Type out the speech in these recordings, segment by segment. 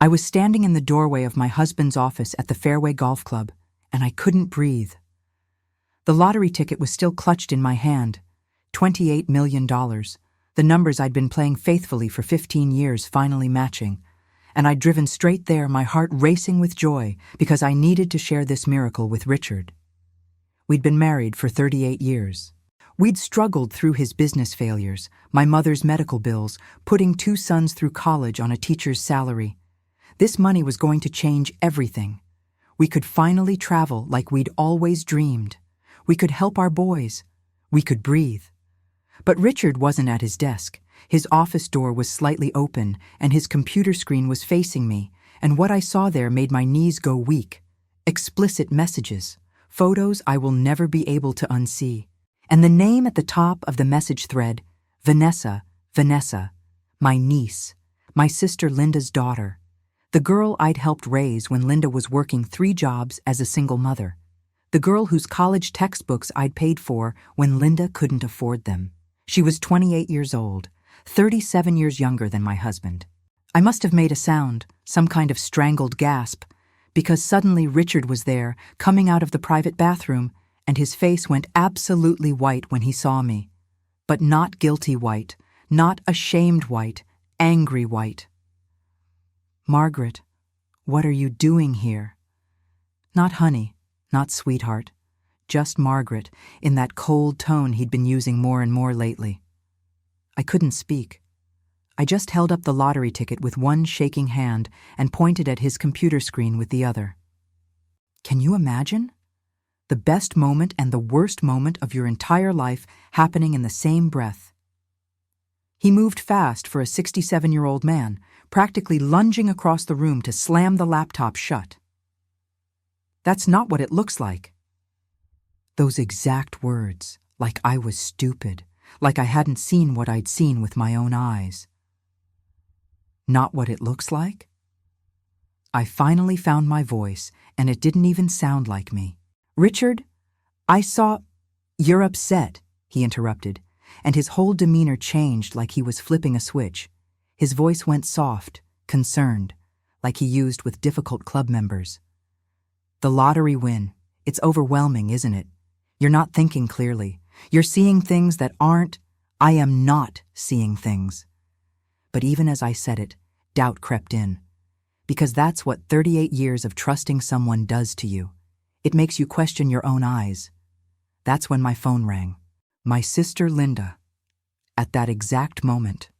I was standing in the doorway of my husband's office at the Fairway Golf Club, and I couldn't breathe. The lottery ticket was still clutched in my hand. $28 million, the numbers I'd been playing faithfully for 15 years finally matching. And I'd driven straight there, my heart racing with joy, because I needed to share this miracle with Richard. We'd been married for 38 years. We'd struggled through his business failures, my mother's medical bills, putting 2 sons through college on a teacher's salary. This money was going to change everything. We could finally travel like we'd always dreamed. We could help our boys. We could breathe. But Richard wasn't at his desk. His office door was slightly open, and his computer screen was facing me, and what I saw there made my knees go weak. Explicit messages, photos I will never be able to unsee. And the name at the top of the message thread, Vanessa, my niece, my sister Linda's daughter, the girl I'd helped raise when Linda was working 3 jobs as a single mother, the girl whose college textbooks I'd paid for when Linda couldn't afford them. She was 28 years old, 37 years younger than my husband. I must have made a sound, some kind of strangled gasp, because suddenly Richard was there, coming out of the private bathroom, and his face went absolutely white when he saw me. But not guilty white, not ashamed white, angry white. "Margaret, what are you doing here?" Not honey, not sweetheart, just Margaret, in that cold tone he'd been using more and more lately. I couldn't speak. I just held up the lottery ticket with one shaking hand and pointed at his computer screen with the other. Can you imagine? The best moment and the worst moment of your entire life happening in the same breath. He moved fast for a 67-year-old man, practically lunging across the room to slam the laptop shut. "That's not what it looks like." Those exact words, like I was stupid, like I hadn't seen what I'd seen with my own eyes. Not what it looks like? I finally found my voice, and it didn't even sound like me. "Richard, I saw—" "You're upset," he interrupted, and his whole demeanor changed like he was flipping a switch. His voice went soft, concerned, like he used with difficult club members. "The lottery win. It's overwhelming, isn't it? You're not thinking clearly. You're seeing things that aren't. I am not seeing things." But even as I said it, doubt crept in. Because that's what 38 years of trusting someone does to you. It makes you question your own eyes. That's when my phone rang. My sister Linda. At that exact moment.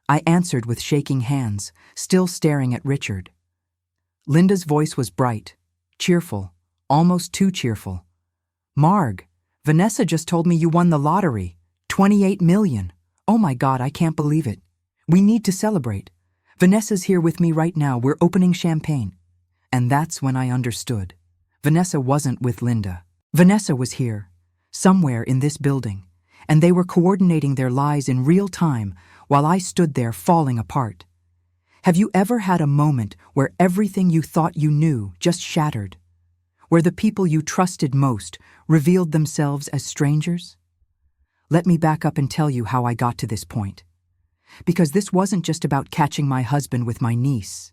I answered with shaking hands, still staring at Richard. Linda's voice was bright, cheerful, almost too cheerful. "Marg, Vanessa just told me you won the lottery. 28 million. Oh my God, I can't believe it. We need to celebrate. Vanessa's here with me right now. We're opening champagne." And that's when I understood. Vanessa wasn't with Linda. Vanessa was here, somewhere in this building, and they were coordinating their lies in real time while I stood there falling apart. Have you ever had a moment where everything you thought you knew just shattered? Where the people you trusted most revealed themselves as strangers? Let me back up and tell you how I got to this point. Because this wasn't just about catching my husband with my niece.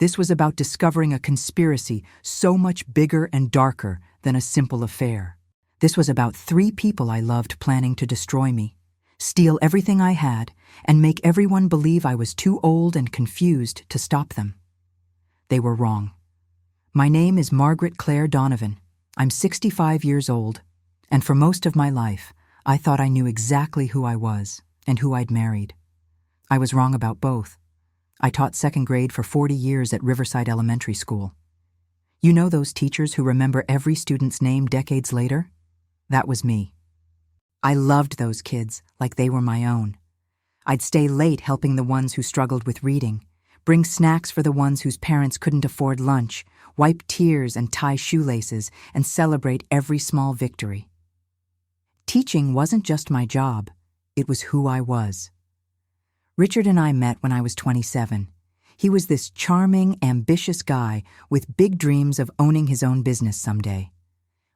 This was about discovering a conspiracy so much bigger and darker than a simple affair. This was about 3 people I loved planning to destroy me, steal everything I had, and make everyone believe I was too old and confused to stop them. They were wrong. My name is Margaret Claire Donovan. I'm 65 years old, and for most of my life, I thought I knew exactly who I was and who I'd married. I was wrong about both. I taught 2nd grade for 40 years at Riverside Elementary School. You know those teachers who remember every student's name decades later? That was me. I loved those kids like they were my own. I'd stay late helping the ones who struggled with reading, bring snacks for the ones whose parents couldn't afford lunch, wipe tears and tie shoelaces, and celebrate every small victory. Teaching wasn't just my job, it was who I was. Richard and I met when I was 27. He was this charming, ambitious guy with big dreams of owning his own business someday.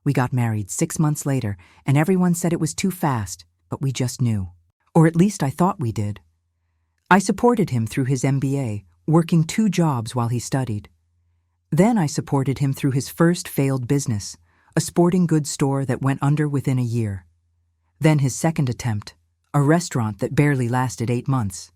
We got married 6 months later, and everyone said it was too fast, but we just knew. Or at least I thought we did. I supported him through his MBA, working 2 jobs while he studied. Then I supported him through his first failed business, a sporting goods store that went under within a year. Then his second attempt, a restaurant that barely lasted 8 months.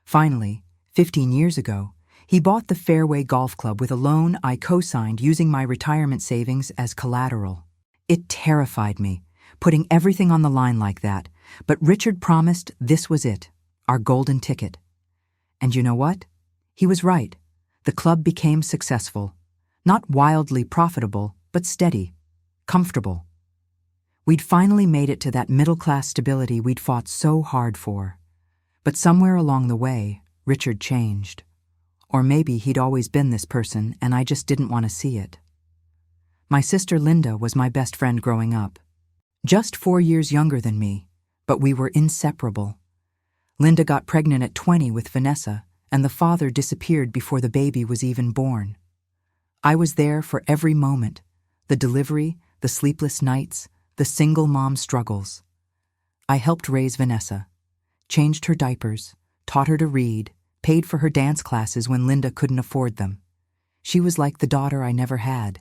Finally, 15 years ago, he bought the Fairway Golf Club with a loan I co-signed using my retirement savings as collateral. It terrified me, putting everything on the line like that, but Richard promised this was it, our golden ticket. And you know what? He was right. The club became successful. Not wildly profitable, but steady, comfortable. We'd finally made it to that middle-class stability we'd fought so hard for. But somewhere along the way, Richard changed. Or maybe he'd always been this person and I just didn't want to see it. My sister Linda was my best friend growing up. Just 4 years younger than me, but we were inseparable. Linda got pregnant at 20 with Vanessa, and the father disappeared before the baby was even born. I was there for every moment, the delivery, the sleepless nights, the single mom struggles. I helped raise Vanessa, changed her diapers, taught her to read, paid for her dance classes when Linda couldn't afford them. She was like the daughter I never had.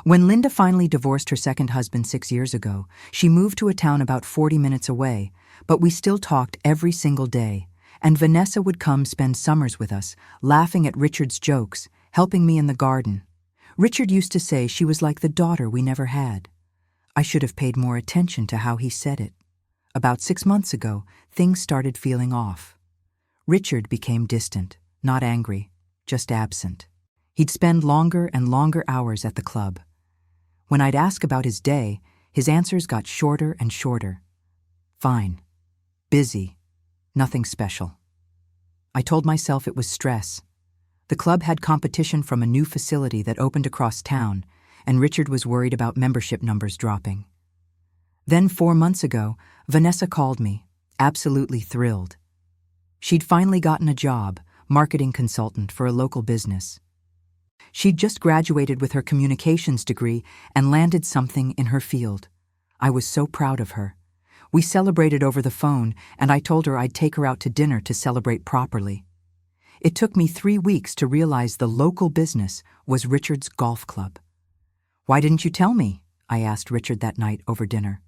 When Linda finally divorced her second husband 6 years ago, she moved to a town about 40 minutes away, but we still talked every single day, and Vanessa would come spend summers with us, laughing at Richard's jokes, helping me in the garden. Richard used to say she was like the daughter we never had. I should have paid more attention to how he said it. About 6 months ago, things started feeling off. Richard became distant, not angry, just absent. He'd spend longer and longer hours at the club. When I'd ask about his day, his answers got shorter and shorter. Fine. Busy. Nothing special. I told myself it was stress. The club had competition from a new facility that opened across town, and Richard was worried about membership numbers dropping. Then 4 months ago, Vanessa called me, absolutely thrilled. She'd finally gotten a job, marketing consultant for a local business. She'd just graduated with her communications degree and landed something in her field. I was so proud of her. We celebrated over the phone, and I told her I'd take her out to dinner to celebrate properly. It took me 3 weeks to realize the local business was Richard's golf club. "Why didn't you tell me?" I asked Richard that night over dinner.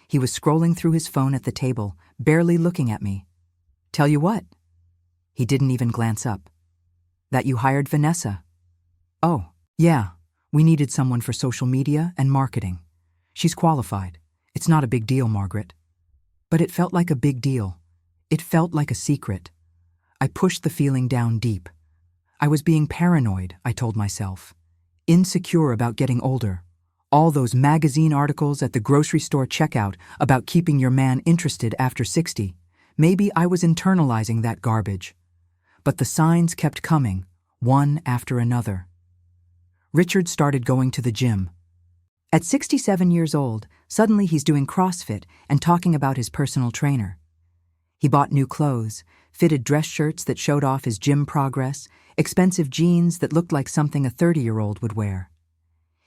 He was scrolling through his phone at the table, barely looking at me. "Tell you what?" He didn't even glance up. "That you hired Vanessa." "Oh, yeah, we needed someone for social media and marketing. She's qualified. It's not a big deal, Margaret." But it felt like a big deal. It felt like a secret. I pushed the feeling down deep. I was being paranoid, I told myself. Insecure about getting older. All those magazine articles at the grocery store checkout about keeping your man interested after 60. Maybe I was internalizing that garbage. But the signs kept coming, one after another. Richard started going to the gym. At 67 years old, suddenly he's doing CrossFit and talking about his personal trainer. He bought new clothes, fitted dress shirts that showed off his gym progress, expensive jeans that looked like something a 30-year-old would wear.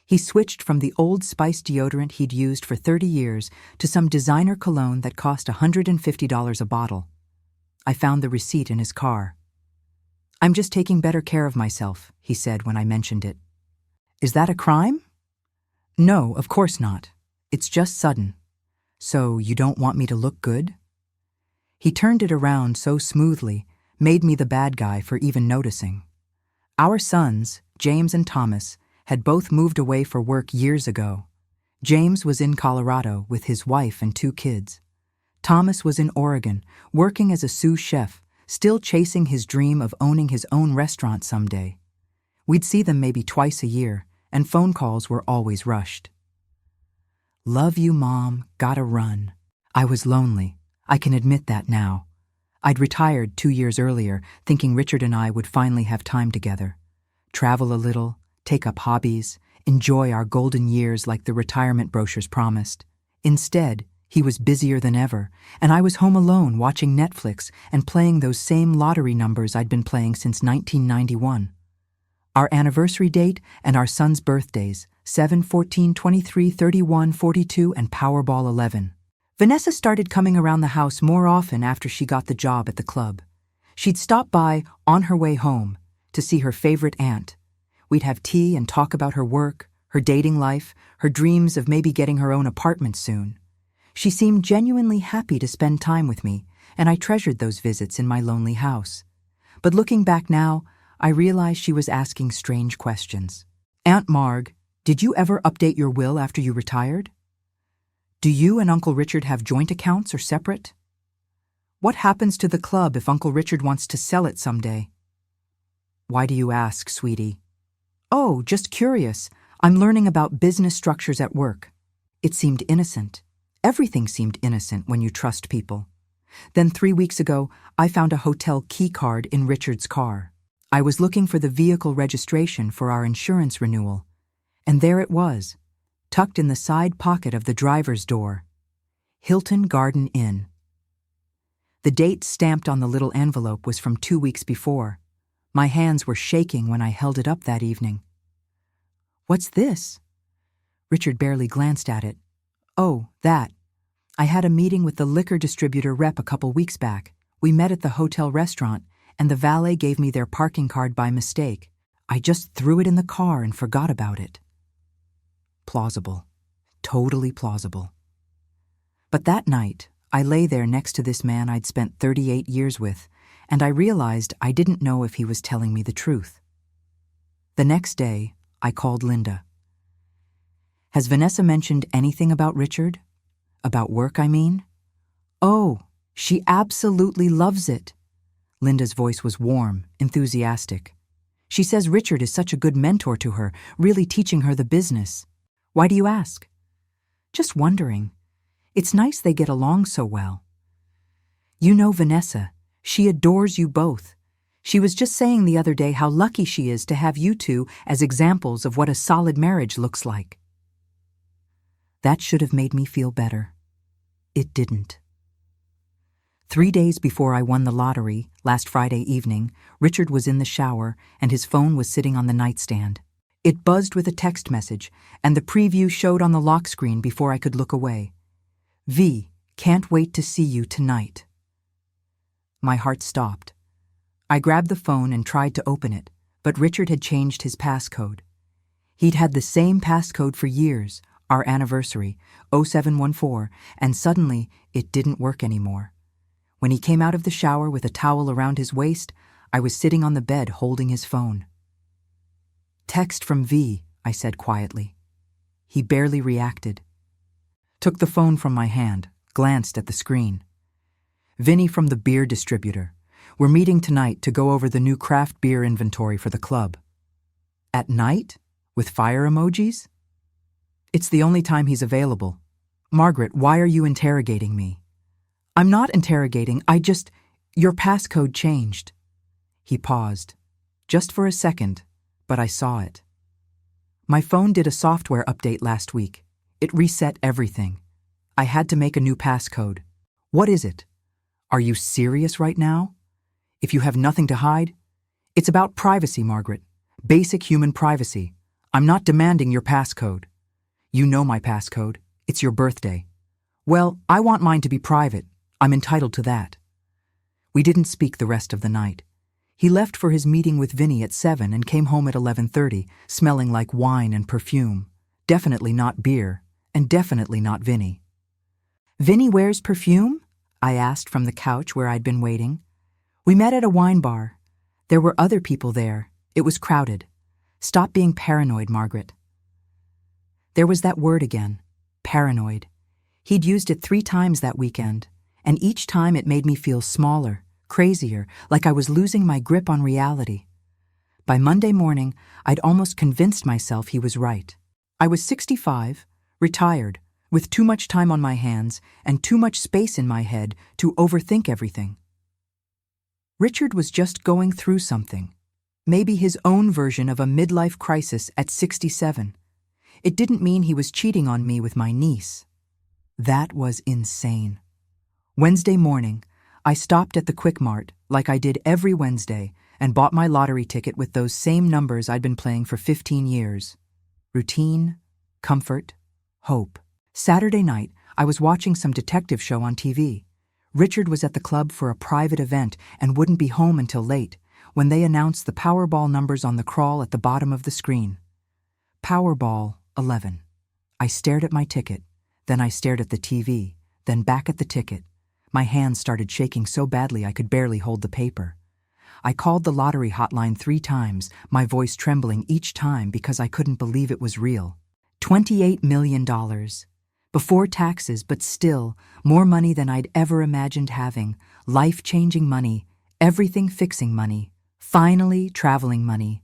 He switched from the Old Spice deodorant he'd used for 30 years to some designer cologne that cost $150 a bottle. I found the receipt in his car. "I'm just taking better care of myself," he said when I mentioned it. "Is that a crime?" "No, of course not. It's just sudden. So you don't want me to look good?" He turned it around so smoothly, made me the bad guy for even noticing. Our sons, James and Thomas, had both moved away for work years ago. James was in Colorado with his wife and 2 kids. Thomas was in Oregon, working as a sous chef, still chasing his dream of owning his own restaurant someday. We'd see them maybe twice a year, and phone calls were always rushed. "Love you, Mom, gotta run." I was lonely. I can admit that now. I'd retired 2 years earlier, thinking Richard and I would finally have time together. Travel a little, take up hobbies, enjoy our golden years like the retirement brochures promised. Instead, he was busier than ever, and I was home alone watching Netflix and playing those same lottery numbers I'd been playing since 1991. Our anniversary date and our sons' birthdays, 7, 14, 23, 31, 42, and Powerball 11. Vanessa started coming around the house more often after she got the job at the club. She'd stop by on her way home to see her favorite aunt. We'd have tea and talk about her work, her dating life, her dreams of maybe getting her own apartment soon. She seemed genuinely happy to spend time with me, and I treasured those visits in my lonely house. But looking back now, I realized she was asking strange questions. Aunt Marg, did you ever update your will after you retired? Do you and Uncle Richard have joint accounts or separate? What happens to the club if Uncle Richard wants to sell it someday? Why do you ask, sweetie? Oh, just curious. I'm learning about business structures at work. It seemed innocent. Everything seemed innocent when you trust people. Then 3 weeks ago, I found a hotel key card in Richard's car. I was looking for the vehicle registration for our insurance renewal, and there it was, tucked in the side pocket of the driver's door. Hilton Garden Inn. The date stamped on the little envelope was from 2 weeks before. My hands were shaking when I held it up that evening. What's this? Richard barely glanced at it. Oh, that. I had a meeting with the liquor distributor rep a couple weeks back. We met at the hotel restaurant, and the valet gave me their parking card by mistake. I just threw it in the car and forgot about it. Plausible. Totally plausible. But that night, I lay there next to this man I'd spent 38 years with, and I realized I didn't know if he was telling me the truth. The next day, I called Linda. Has Vanessa mentioned anything about Richard? About work, I mean? Oh, she absolutely loves it. Linda's voice was warm, enthusiastic. She says Richard is such a good mentor to her, really teaching her the business. Why do you ask? Just wondering. It's nice they get along so well. You know Vanessa. She adores you both. She was just saying the other day how lucky she is to have you two as examples of what a solid marriage looks like. That should have made me feel better. It didn't. 3 days before I won the lottery, last Friday evening, Richard was in the shower and his phone was sitting on the nightstand. It buzzed with a text message, and the preview showed on the lock screen before I could look away. V, can't wait to see you tonight. My heart stopped. I grabbed the phone and tried to open it, but Richard had changed his passcode. He'd had the same passcode for years, our anniversary, 0714, and suddenly it didn't work anymore. When he came out of the shower with a towel around his waist, I was sitting on the bed holding his phone. Text from V, I said quietly. He barely reacted. Took the phone from my hand, glanced at the screen. Vinny from the beer distributor. We're meeting tonight to go over the new craft beer inventory for the club. At night? With fire emojis? It's the only time he's available. Margaret, why are you interrogating me? I'm not interrogating, your passcode changed. He paused. Just for a second, but I saw it. My phone did a software update last week. It reset everything. I had to make a new passcode. What is it? Are you serious right now? If you have nothing to hide? It's about privacy, Margaret. Basic human privacy. I'm not demanding your passcode. You know my passcode. It's your birthday. Well, I want mine to be private. I'm entitled to that. We didn't speak the rest of the night. He left for his meeting with Vinny at 7 and came home at 11:30, smelling like wine and perfume. Definitely not beer, and definitely not Vinny. Vinny wears perfume? I asked from the couch where I'd been waiting. We met at a wine bar. There were other people there. It was crowded. Stop being paranoid, Margaret. There was that word again, paranoid. He'd used it 3 times that weekend, and each time it made me feel smaller, crazier, like I was losing my grip on reality. By Monday morning, I'd almost convinced myself he was right. I was 65, retired, with too much time on my hands and too much space in my head to overthink everything. Richard was just going through something, maybe his own version of a midlife crisis at 67. It didn't mean he was cheating on me with my niece. That was insane. Wednesday morning, I stopped at the Quick Mart, like I did every Wednesday, and bought my lottery ticket with those same numbers I'd been playing for 15 years. Routine, comfort, hope. Saturday night, I was watching some detective show on TV. Richard was at the club for a private event and wouldn't be home until late, when they announced the Powerball numbers on the crawl at the bottom of the screen. Powerball 11. I stared at my ticket, then I stared at the TV, then back at the ticket. My hands started shaking so badly I could barely hold the paper. I called the lottery hotline 3 times, my voice trembling each time because I couldn't believe it was real. $28 million. Before taxes, but still, more money than I'd ever imagined having. Life-changing money, everything-fixing money, finally traveling money.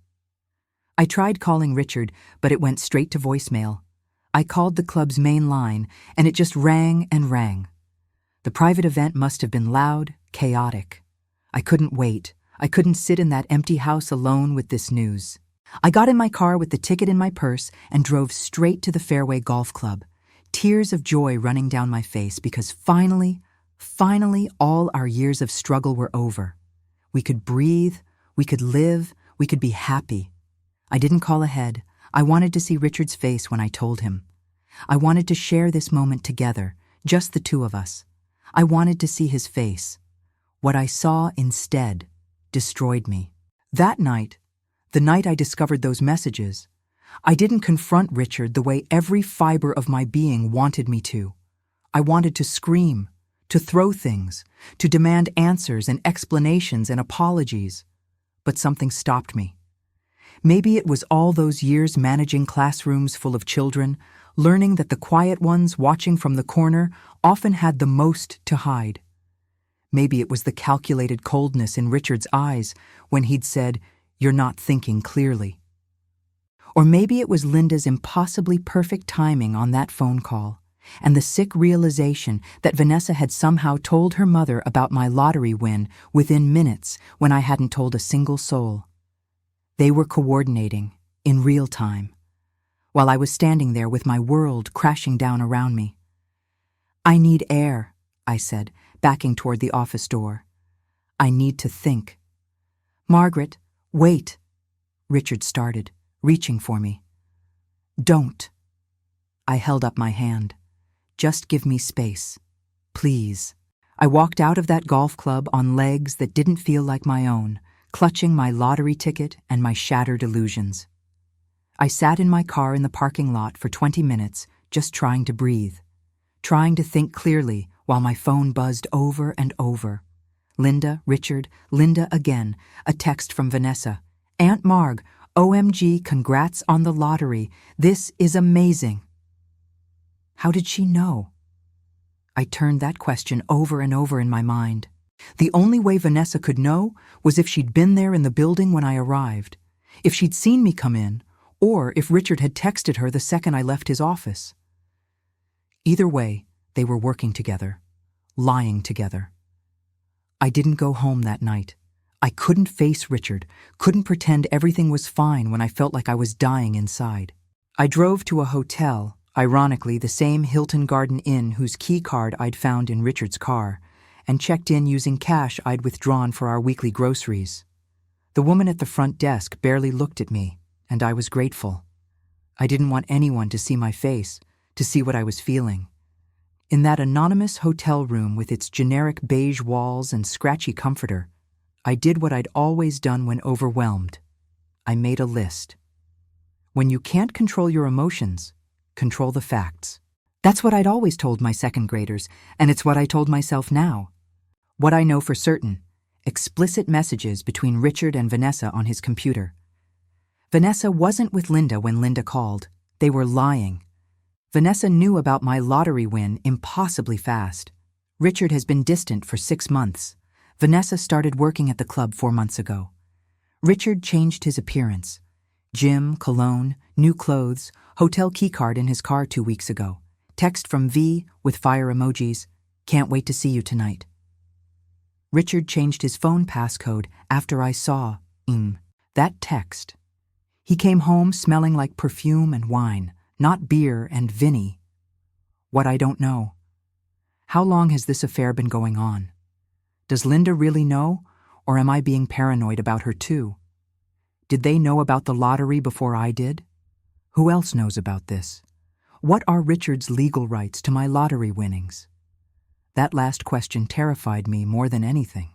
I tried calling Richard, but it went straight to voicemail. I called the club's main line, and it just rang and rang. The private event must have been loud, chaotic. I couldn't wait. I couldn't sit in that empty house alone with this news. I got in my car with the ticket in my purse and drove straight to the Fairway Golf Club, tears of joy running down my face because finally, all our years of struggle were over. We could breathe, we could live, we could be happy. I didn't call ahead. I wanted to see Richard's face when I told him. I wanted to share this moment together, just the two of us. I wanted to see his face. What I saw instead destroyed me. That night, the night I discovered those messages, I didn't confront Richard the way every fiber of my being wanted me to. I wanted to scream, to throw things, to demand answers and explanations and apologies. But something stopped me. Maybe it was all those years managing classrooms full of children, learning that the quiet ones watching from the corner often had the most to hide. Maybe it was the calculated coldness in Richard's eyes when he'd said, "You're not thinking clearly." Or maybe it was Linda's impossibly perfect timing on that phone call, and the sick realization that Vanessa had somehow told her mother about my lottery win within minutes when I hadn't told a single soul. They were coordinating, in real time, while I was standing there with my world crashing down around me. "I need air," I said, backing toward the office door. "I need to think." "Margaret, wait," Richard started, reaching for me. "Don't." I held up my hand. "Just give me space. Please." I walked out of that golf club on legs that didn't feel like my own, clutching my lottery ticket and my shattered illusions. I sat in my car in the parking lot for 20 minutes, just trying to breathe, trying to think clearly while my phone buzzed over and over. Linda, Richard, Linda again, a text from Vanessa. "Aunt Marg, OMG, congrats on the lottery. This is amazing." How did she know? I turned that question over and over in my mind. The only way Vanessa could know was if she'd been there in the building when I arrived, if she'd seen me come in, or if Richard had texted her the second I left his office. Either way, they were working together, lying together. I didn't go home that night. I couldn't face Richard, couldn't pretend everything was fine when I felt like I was dying inside. I drove to a hotel, ironically the same Hilton Garden Inn whose key card I'd found in Richard's car, and checked in using cash I'd withdrawn for our weekly groceries. The woman at the front desk barely looked at me, and I was grateful. I didn't want anyone to see my face, to see what I was feeling. In that anonymous hotel room with its generic beige walls and scratchy comforter, I did what I'd always done when overwhelmed. I made a list. When you can't control your emotions, control the facts. That's what I'd always told my second graders, and it's what I told myself now. What I know for certain: explicit messages between Richard and Vanessa on his computer. Vanessa wasn't with Linda when Linda called. They were lying. Vanessa knew about my lottery win impossibly fast. Richard has been distant for 6 months. Vanessa started working at the club 4 months ago. Richard changed his appearance. Gym, cologne, new clothes, hotel keycard in his car 2 weeks ago. Text from V with fire emojis. "Can't wait to see you tonight." Richard changed his phone passcode after I saw that text. He came home smelling like perfume and wine, not beer and Vinny. What I don't know. How long has this affair been going on? Does Linda really know, or am I being paranoid about her too? Did they know about the lottery before I did? Who else knows about this? What are Richard's legal rights to my lottery winnings? That last question terrified me more than anything.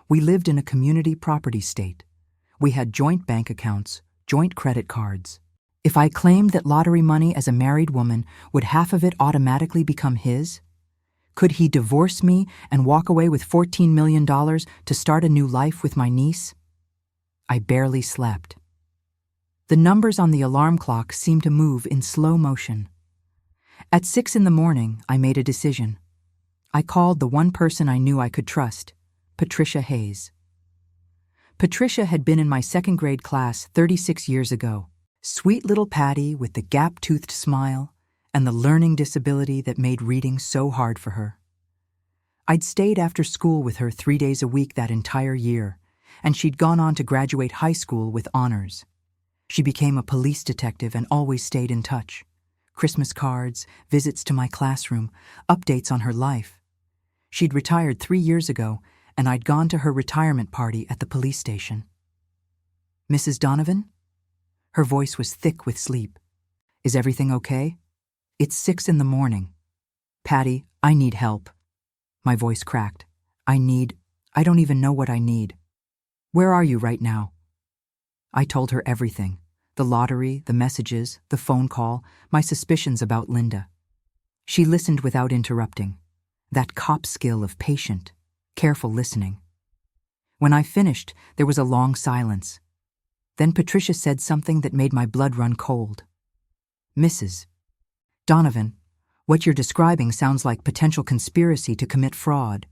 We lived in a community property state. We had joint bank accounts, joint credit cards. If I claimed that lottery money as a married woman, would half of it automatically become his? Could he divorce me and walk away with $14 million to start a new life with my niece? I barely slept. The numbers on the alarm clock seemed to move in slow motion. At 6 a.m, I made a decision. I called the one person I knew I could trust, Patricia Hayes. Patricia had been in my second grade class 36 years ago. Sweet little Patty with the gap-toothed smile and the learning disability that made reading so hard for her. I'd stayed after school with her 3 days a week that entire year, and she'd gone on to graduate high school with honors. She became a police detective and always stayed in touch. Christmas cards, visits to my classroom, updates on her life. She'd retired 3 years ago, and I'd gone to her retirement party at the police station. "Mrs. Donovan?" Her voice was thick with sleep. "Is everything okay? It's 6 a.m. "Patty, I need help." My voice cracked. I don't even know what I need. "Where are you right now?" I told her everything. The lottery, the messages, the phone call, my suspicions about Linda. She listened without interrupting. That cop skill of patient, careful listening. When I finished, there was a long silence. Then Patricia said something that made my blood run cold. "Mrs. Donovan, what you're describing sounds like potential conspiracy to commit fraud.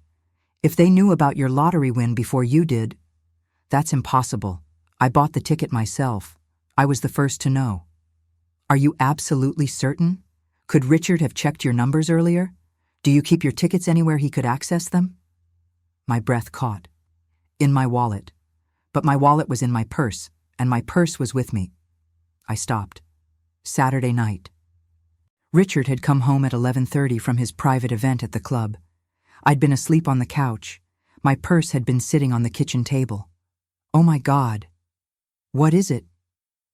If they knew about your lottery win before you did..." "That's impossible. I bought the ticket myself. I was the first to know." "Are you absolutely certain? Could Richard have checked your numbers earlier? Do you keep your tickets anywhere he could access them?" My breath caught. "In my wallet. But my wallet was in my purse, and my purse was with me." I stopped. Saturday night. Richard had come home at 11:30 from his private event at the club. I'd been asleep on the couch. My purse had been sitting on the kitchen table. Oh my God. What is it?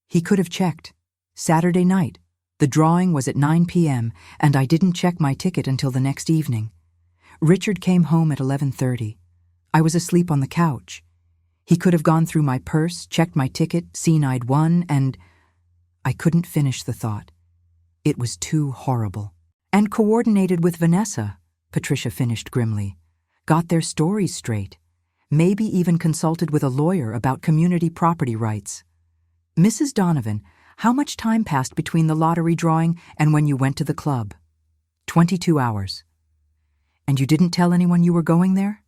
He could have checked. Saturday night. The drawing was at 9 p.m., and I didn't check my ticket until the next evening. Richard came home at 11:30. I was asleep on the couch. He could have gone through my purse, checked my ticket, seen I'd won, and... I couldn't finish the thought. It was too horrible. "And coordinated with Vanessa," Patricia finished grimly. "Got their stories straight. Maybe even consulted with a lawyer about community property rights. Mrs. Donovan, how much time passed between the lottery drawing and when you went to the club?" 22 hours. "And you didn't tell anyone you were going there?"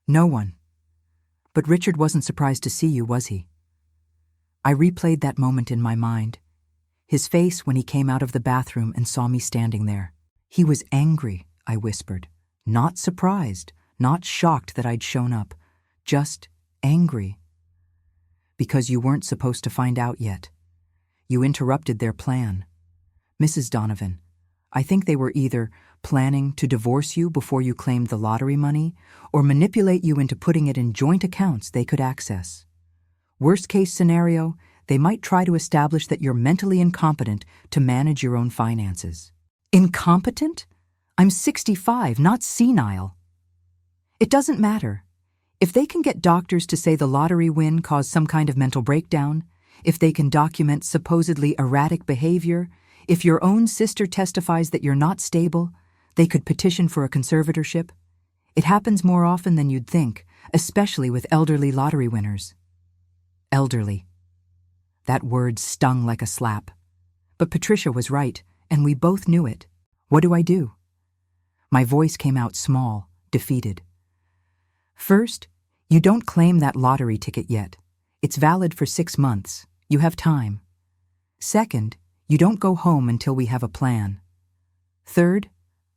"No one. But Richard wasn't surprised to see you, was he?" I replayed that moment in my mind. His face when he came out of the bathroom and saw me standing there. "He was angry," I whispered. "Not surprised, not shocked that I'd shown up. Just angry. Because you weren't supposed to find out yet. You interrupted their plan. Mrs. Donovan, I think they were either planning to divorce you before you claimed the lottery money or manipulate you into putting it in joint accounts they could access. Worst case scenario, they might try to establish that you're mentally incompetent to manage your own finances." "Incompetent? I'm 65, not senile." "It doesn't matter. If they can get doctors to say the lottery win caused some kind of mental breakdown, if they can document supposedly erratic behavior, if your own sister testifies that you're not stable, they could petition for a conservatorship. It happens more often than you'd think, especially with elderly lottery winners." Elderly. That word stung like a slap. But Patricia was right, and we both knew it. What do I do? My voice came out small, defeated. "First, you don't claim that lottery ticket yet. It's valid for 6 months. You have time. Second, you don't go home until we have a plan. Third,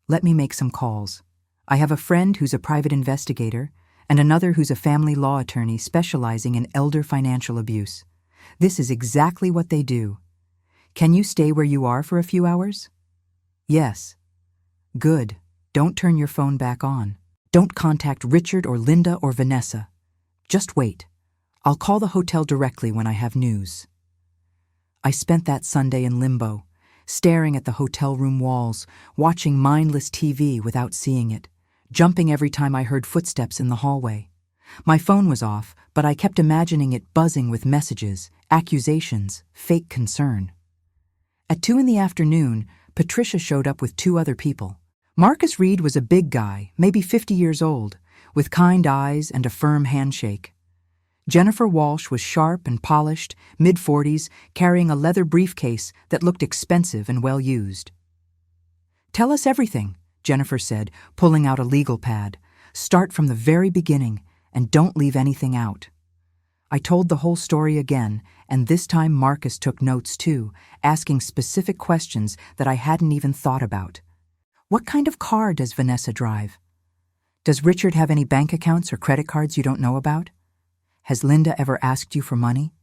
let me make some calls. I have a friend who's a private investigator and another who's a family law attorney specializing in elder financial abuse. This is exactly what they do. Can you stay where you are for a few hours?" "Yes." "Good. Don't turn your phone back on. Don't contact Richard or Linda or Vanessa. Just wait. I'll call the hotel directly when I have news." I spent that Sunday in limbo, staring at the hotel room walls, watching mindless TV without seeing it, jumping every time I heard footsteps in the hallway. My phone was off, but I kept imagining it buzzing with messages, accusations, fake concern. At 2 in the afternoon, Patricia showed up with 2 other people. Marcus Reed was a big guy, maybe 50 years old, with kind eyes and a firm handshake. Jennifer Walsh was sharp and polished, mid-40s, carrying a leather briefcase that looked expensive and well-used. "Tell us everything," Jennifer said, pulling out a legal pad. "Start from the very beginning, and don't leave anything out." I told the whole story again, and this time Marcus took notes too, asking specific questions that I hadn't even thought about. What kind of car does Vanessa drive? Does Richard have any bank accounts or credit cards you don't know about? Has Linda ever asked you for money?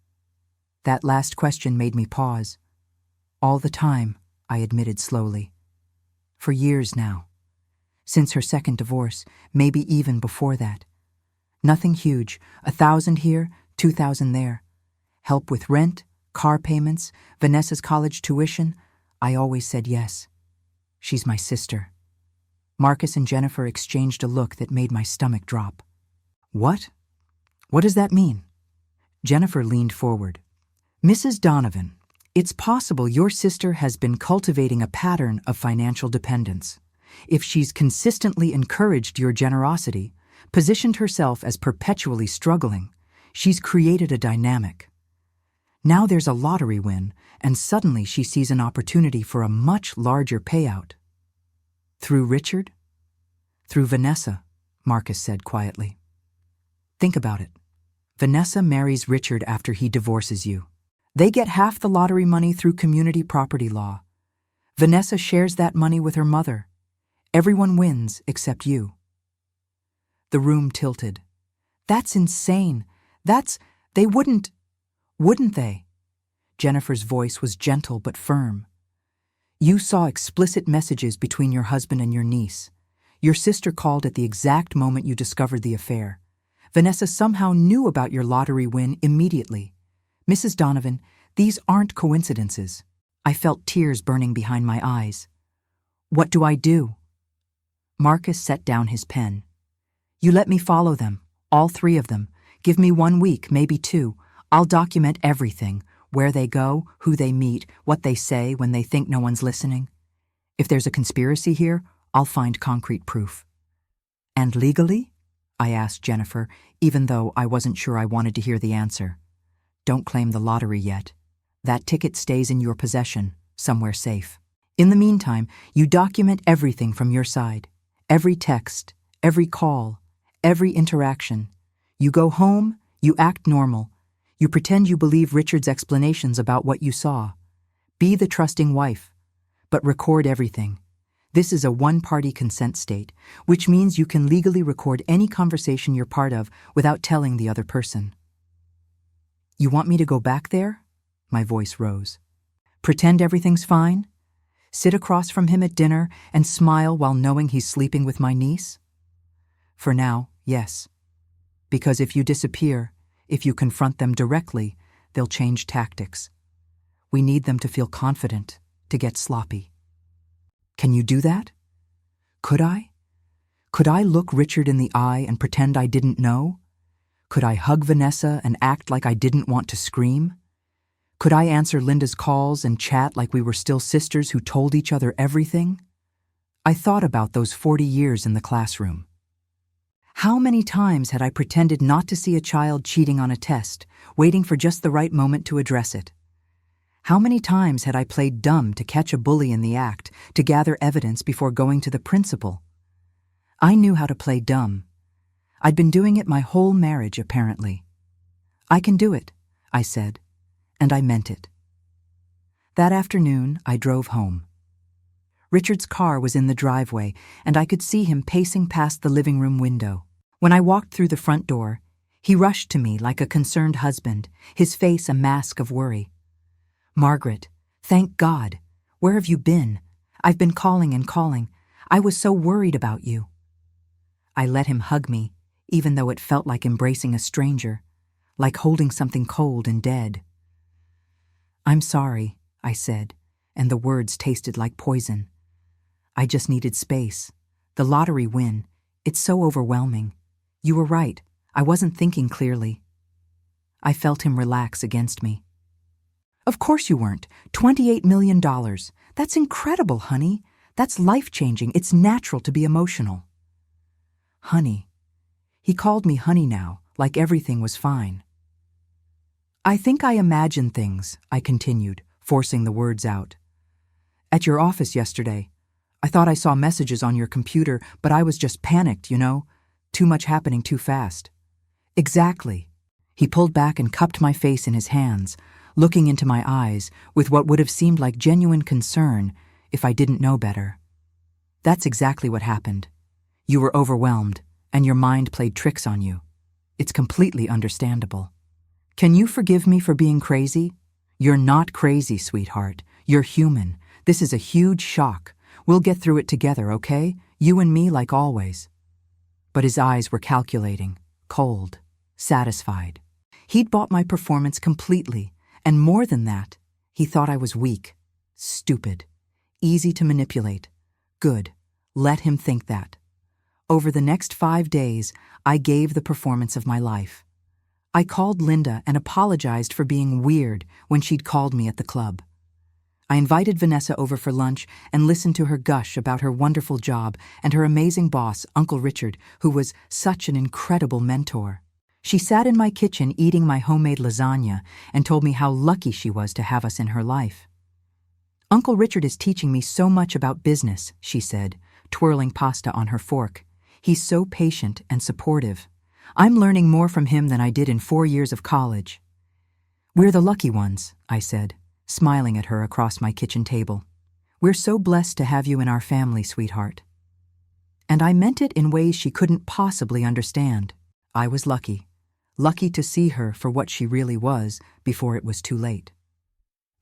That last question made me pause. All the time, I admitted slowly. For years now. Since her second divorce, maybe even before that. Nothing huge, 1,000 here, 2,000 there. Help with rent, car payments, Vanessa's college tuition. I always said yes. She's my sister. Marcus and Jennifer exchanged a look that made my stomach drop. What? What does that mean? Jennifer leaned forward. Mrs. Donovan, it's possible your sister has been cultivating a pattern of financial dependence. If she's consistently encouraged your generosity, positioned herself as perpetually struggling, she's created a dynamic. Now there's a lottery win, and suddenly she sees an opportunity for a much larger payout. Through Richard? Through Vanessa, Marcus said quietly. Think about it. Vanessa marries Richard after he divorces you. They get half the lottery money through community property law. Vanessa shares that money with her mother. Everyone wins except you. The room tilted. That's insane. They wouldn't they? Jennifer's voice was gentle but firm. You saw explicit messages between your husband and your niece. Your sister called at the exact moment you discovered the affair. Vanessa somehow knew about your lottery win immediately. Mrs. Donovan, these aren't coincidences. I felt tears burning behind my eyes. What do I do? Marcus set down his pen. You let me follow them, all 3 of them. Give me 1 week, maybe 2. I'll document everything, where they go, who they meet, what they say when they think no one's listening. If there's a conspiracy here, I'll find concrete proof. And legally? I asked Jennifer, even though I wasn't sure I wanted to hear the answer. Don't claim the lottery yet. That ticket stays in your possession, somewhere safe. In the meantime, you document everything from your side. Every text, every call, every interaction. You go home, you act normal. You pretend you believe Richard's explanations about what you saw. Be the trusting wife, but record everything. This is a one-party consent state, which means you can legally record any conversation you're part of without telling the other person. You want me to go back there? My voice rose. Pretend everything's fine? Sit across from him at dinner and smile while knowing he's sleeping with my niece? For now, yes. Because if you disappear, if you confront them directly, they'll change tactics. We need them to feel confident, to get sloppy. Can you do that? Could I? Could I look Richard in the eye and pretend I didn't know? Could I hug Vanessa and act like I didn't want to scream? Could I answer Linda's calls and chat like we were still sisters who told each other everything? I thought about those 40 years in the classroom. How many times had I pretended not to see a child cheating on a test, waiting for just the right moment to address it? How many times had I played dumb to catch a bully in the act, to gather evidence before going to the principal? I knew how to play dumb. I'd been doing it my whole marriage, apparently. I can do it, I said, and I meant it. That afternoon, I drove home. Richard's car was in the driveway, and I could see him pacing past the living room window. When I walked through the front door, he rushed to me like a concerned husband, his face a mask of worry. Margaret, thank God. Where have you been? I've been calling and calling. I was so worried about you. I let him hug me, even though it felt like embracing a stranger, like holding something cold and dead. I'm sorry, I said, and the words tasted like poison. I just needed space. The lottery win. It's so overwhelming. You were right. I wasn't thinking clearly. I felt him relax against me. Of course you weren't. $28 million. That's incredible, honey. That's life-changing. It's natural to be emotional. Honey. He called me honey now, like everything was fine. I think I imagine things, I continued, forcing the words out. At your office yesterday, I thought I saw messages on your computer, but I was just panicked, you know? Too much happening too fast. Exactly. He pulled back and cupped my face in his hands, looking into my eyes with what would have seemed like genuine concern if I didn't know better. That's exactly what happened. You were overwhelmed, and your mind played tricks on you. It's completely understandable. Can you forgive me for being crazy? You're not crazy, sweetheart. You're human. This is a huge shock. We'll get through it together, okay? You and me like always. But his eyes were calculating, cold, satisfied. He'd bought my performance completely, and more than that, he thought I was weak, stupid, easy to manipulate. Good. Let him think that. Over the next 5 days, I gave the performance of my life. I called Linda and apologized for being weird when she'd called me at the club. I invited Vanessa over for lunch and listened to her gush about her wonderful job and her amazing boss, Uncle Richard, who was such an incredible mentor. She sat in my kitchen eating my homemade lasagna and told me how lucky she was to have us in her life. Uncle Richard is teaching me so much about business, she said, twirling pasta on her fork. He's so patient and supportive. I'm learning more from him than I did in 4 years of college. We're the lucky ones, I said, smiling at her across my kitchen table. We're so blessed to have you in our family, sweetheart. And I meant it in ways she couldn't possibly understand. I was lucky to see her for what she really was before it was too late.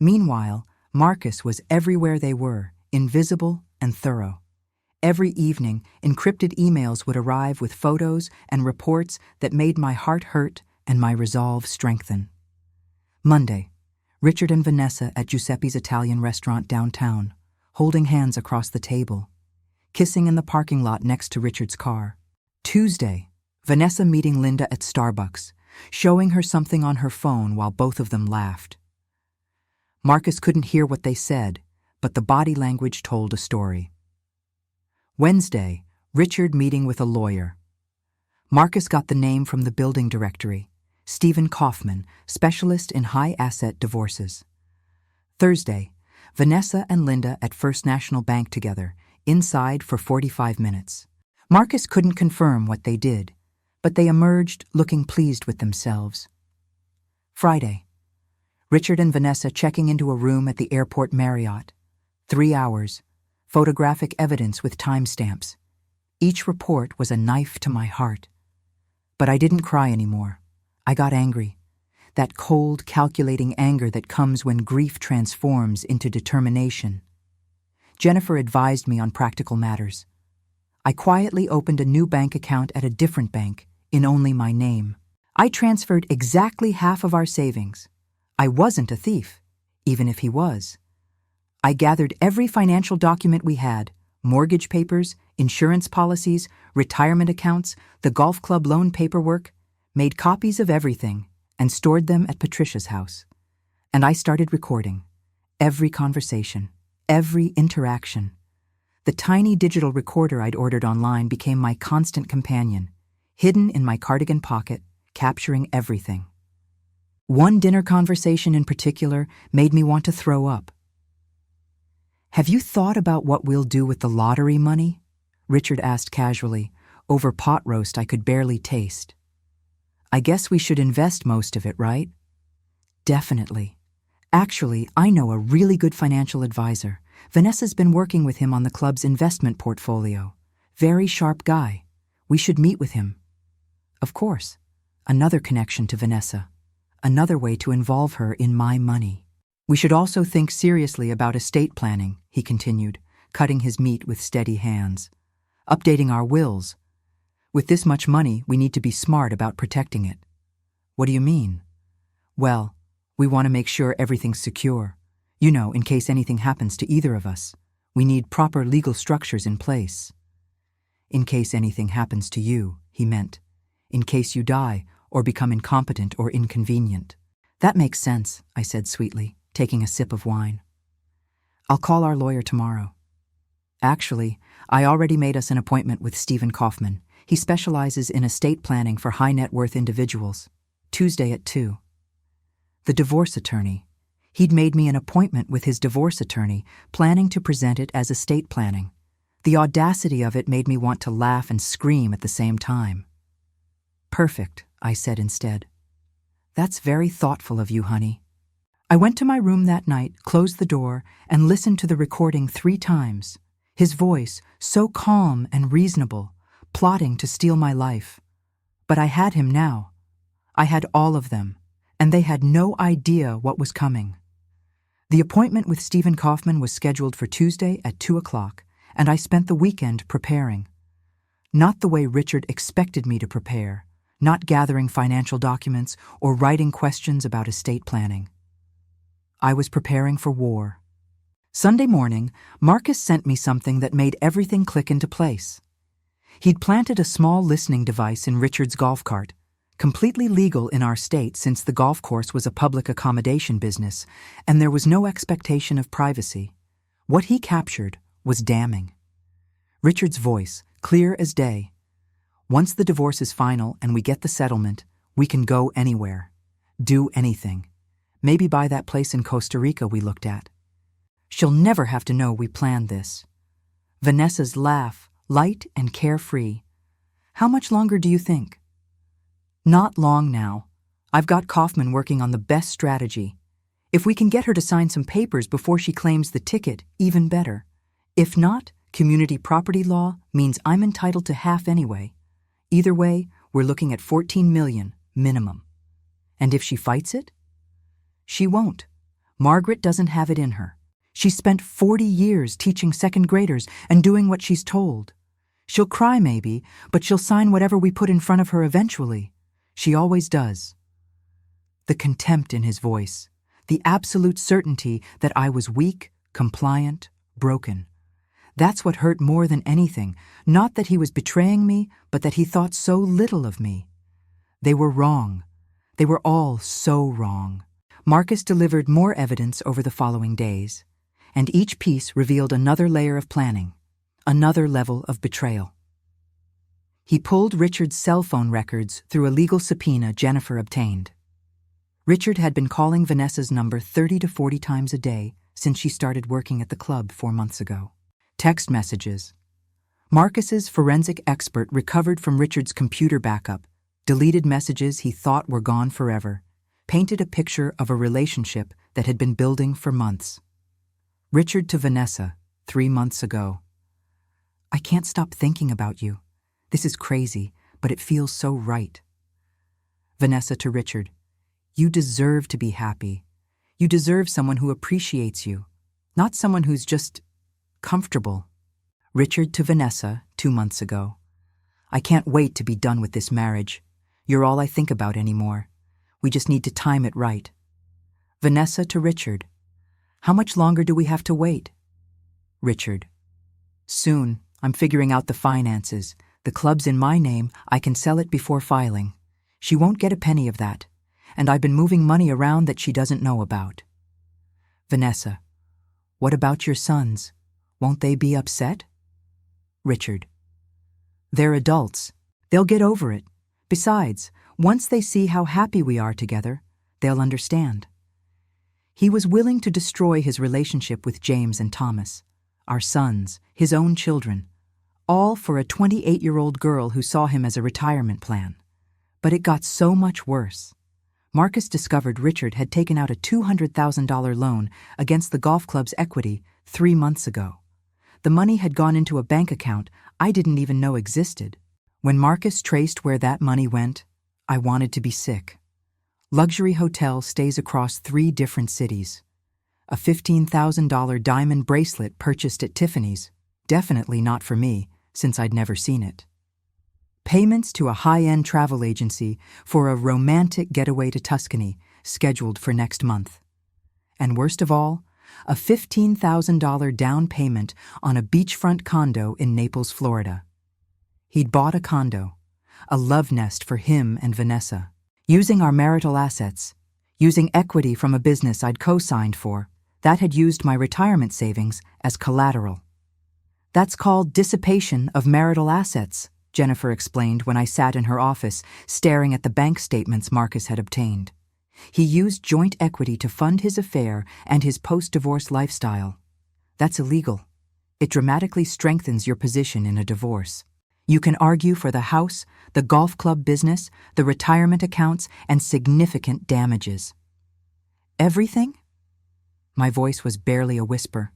Meanwhile, Marcus was everywhere they were, invisible and thorough. Every evening, encrypted emails would arrive with photos and reports that made my heart hurt and my resolve strengthen. Monday, Richard and Vanessa at Giuseppe's Italian restaurant downtown, holding hands across the table, kissing in the parking lot next to Richard's car. Tuesday, Vanessa meeting Linda at Starbucks, showing her something on her phone while both of them laughed. Marcus couldn't hear what they said, but the body language told a story. Wednesday, Richard meeting with a lawyer. Marcus got the name from the building directory, Stephen Kaufman, specialist in high-asset divorces. Thursday, Vanessa and Linda at First National Bank together, inside for 45 minutes. Marcus couldn't confirm what they did, but they emerged looking pleased with themselves. Friday, Richard and Vanessa checking into a room at the airport Marriott. 3 hours. Photographic evidence with timestamps. Each report was a knife to my heart. But I didn't cry anymore. I got angry. That cold, calculating anger that comes when grief transforms into determination. Jennifer advised me on practical matters. I quietly opened a new bank account at a different bank, in only my name. I transferred exactly half of our savings. I wasn't a thief, even if he was. I gathered every financial document we had, mortgage papers, insurance policies, retirement accounts, the golf club loan paperwork, made copies of everything, and stored them at Patricia's house. And I started recording. Every conversation, every interaction. The tiny digital recorder I'd ordered online became my constant companion, hidden in my cardigan pocket, capturing everything. One dinner conversation in particular made me want to throw up. Have you thought about what we'll do with the lottery money? Richard asked casually, over pot roast I could barely taste. I guess we should invest most of it, right? Definitely. Actually, I know a really good financial advisor. Vanessa's been working with him on the club's investment portfolio. Very sharp guy. We should meet with him. Of course. Another connection to Vanessa. Another way to involve her in my money. We should also think seriously about estate planning, he continued, cutting his meat with steady hands. Updating our wills. With this much money, we need to be smart about protecting it. What do you mean? Well, we want to make sure everything's secure. You know, in case anything happens to either of us. We need proper legal structures in place. In case anything happens to you, he meant. In case you die or become incompetent or inconvenient. That makes sense, I said sweetly, taking a sip of wine. I'll call our lawyer tomorrow. Actually, I already made us an appointment with Stephen Kaufman. He specializes in estate planning for high-net-worth individuals. Tuesday at 2. The divorce attorney. He'd made me an appointment with his divorce attorney, planning to present it as estate planning. The audacity of it made me want to laugh and scream at the same time. Perfect, I said instead. That's very thoughtful of you, honey. I went to my room that night, closed the door, and listened to the recording 3 times. His voice, so calm and reasonable, plotting to steal my life. But I had him now. I had all of them, and they had no idea what was coming. The appointment with Stephen Kaufman was scheduled for Tuesday at 2 o'clock, and I spent the weekend preparing. Not the way Richard expected me to prepare, not gathering financial documents or writing questions about estate planning. I was preparing for war. Sunday morning, Marcus sent me something that made everything click into place. He'd planted a small listening device in Richard's golf cart, completely legal in our state since the golf course was a public accommodation business, and there was no expectation of privacy. What he captured was damning. Richard's voice, clear as day. Once the divorce is final and we get the settlement, we can go anywhere, do anything. Maybe buy that place in Costa Rica we looked at. She'll never have to know we planned this. Vanessa's laugh, light and carefree. How much longer do you think? Not long now. I've got Kaufman working on the best strategy. If we can get her to sign some papers before she claims the ticket, even better. If not, community property law means I'm entitled to half anyway. Either way, we're looking at $14 million, minimum. And if she fights it? She won't. Margaret doesn't have it in her. She spent 40 years teaching second graders and doing what she's told. She'll cry maybe, but she'll sign whatever we put in front of her eventually. She always does. The contempt in his voice, the absolute certainty that I was weak, compliant, broken. That's what hurt more than anything, not that he was betraying me, but that he thought so little of me. They were wrong. They were all so wrong. Marcus delivered more evidence over the following days, and each piece revealed another layer of planning, another level of betrayal. He pulled Richard's cell phone records through a legal subpoena Jennifer obtained. Richard had been calling Vanessa's number 30 to 40 times a day since she started working at the club 4 months ago. Text messages. Marcus's forensic expert recovered from Richard's computer backup, deleted messages he thought were gone forever, painted a picture of a relationship that had been building for months. Richard to Vanessa, 3 months ago. I can't stop thinking about you. This is crazy, but it feels so right. Vanessa to Richard. You deserve to be happy. You deserve someone who appreciates you, not someone who's just comfortable. Richard to Vanessa, 2 months ago. I can't wait to be done with this marriage. You're all I think about anymore. We just need to time it right. Vanessa to Richard. How much longer do we have to wait? Richard. Soon. I'm figuring out the finances. The club's in my name. I can sell it before filing. She won't get a penny of that. And I've been moving money around that she doesn't know about. Vanessa. What about your sons? Won't they be upset? Richard. They're adults. They'll get over it. Besides, once they see how happy we are together, they'll understand. He was willing to destroy his relationship with James and Thomas, our sons, his own children, all for a 28-year-old girl who saw him as a retirement plan. But it got so much worse. Marcus discovered Richard had taken out a $200,000 loan against the golf club's equity 3 months ago. The money had gone into a bank account I didn't even know existed. When Marcus traced where that money went, I wanted to be sick. Luxury hotel stays across 3 different cities. A $15,000 diamond bracelet purchased at Tiffany's, definitely not for me, since I'd never seen it. Payments to a high-end travel agency for a romantic getaway to Tuscany, scheduled for next month. And worst of all, a $15,000 down payment on a beachfront condo in Naples, Florida. He'd bought a condo, a love nest for him and Vanessa, using our marital assets, using equity from a business I'd co-signed for that had used my retirement savings as collateral. That's called dissipation of marital assets, Jennifer explained when I sat in her office staring at the bank statements Marcus had obtained. He used joint equity to fund his affair and his post-divorce lifestyle. That's illegal. It dramatically strengthens your position in a divorce. You can argue for the house, the golf club business, the retirement accounts, and significant damages. Everything? My voice was barely a whisper.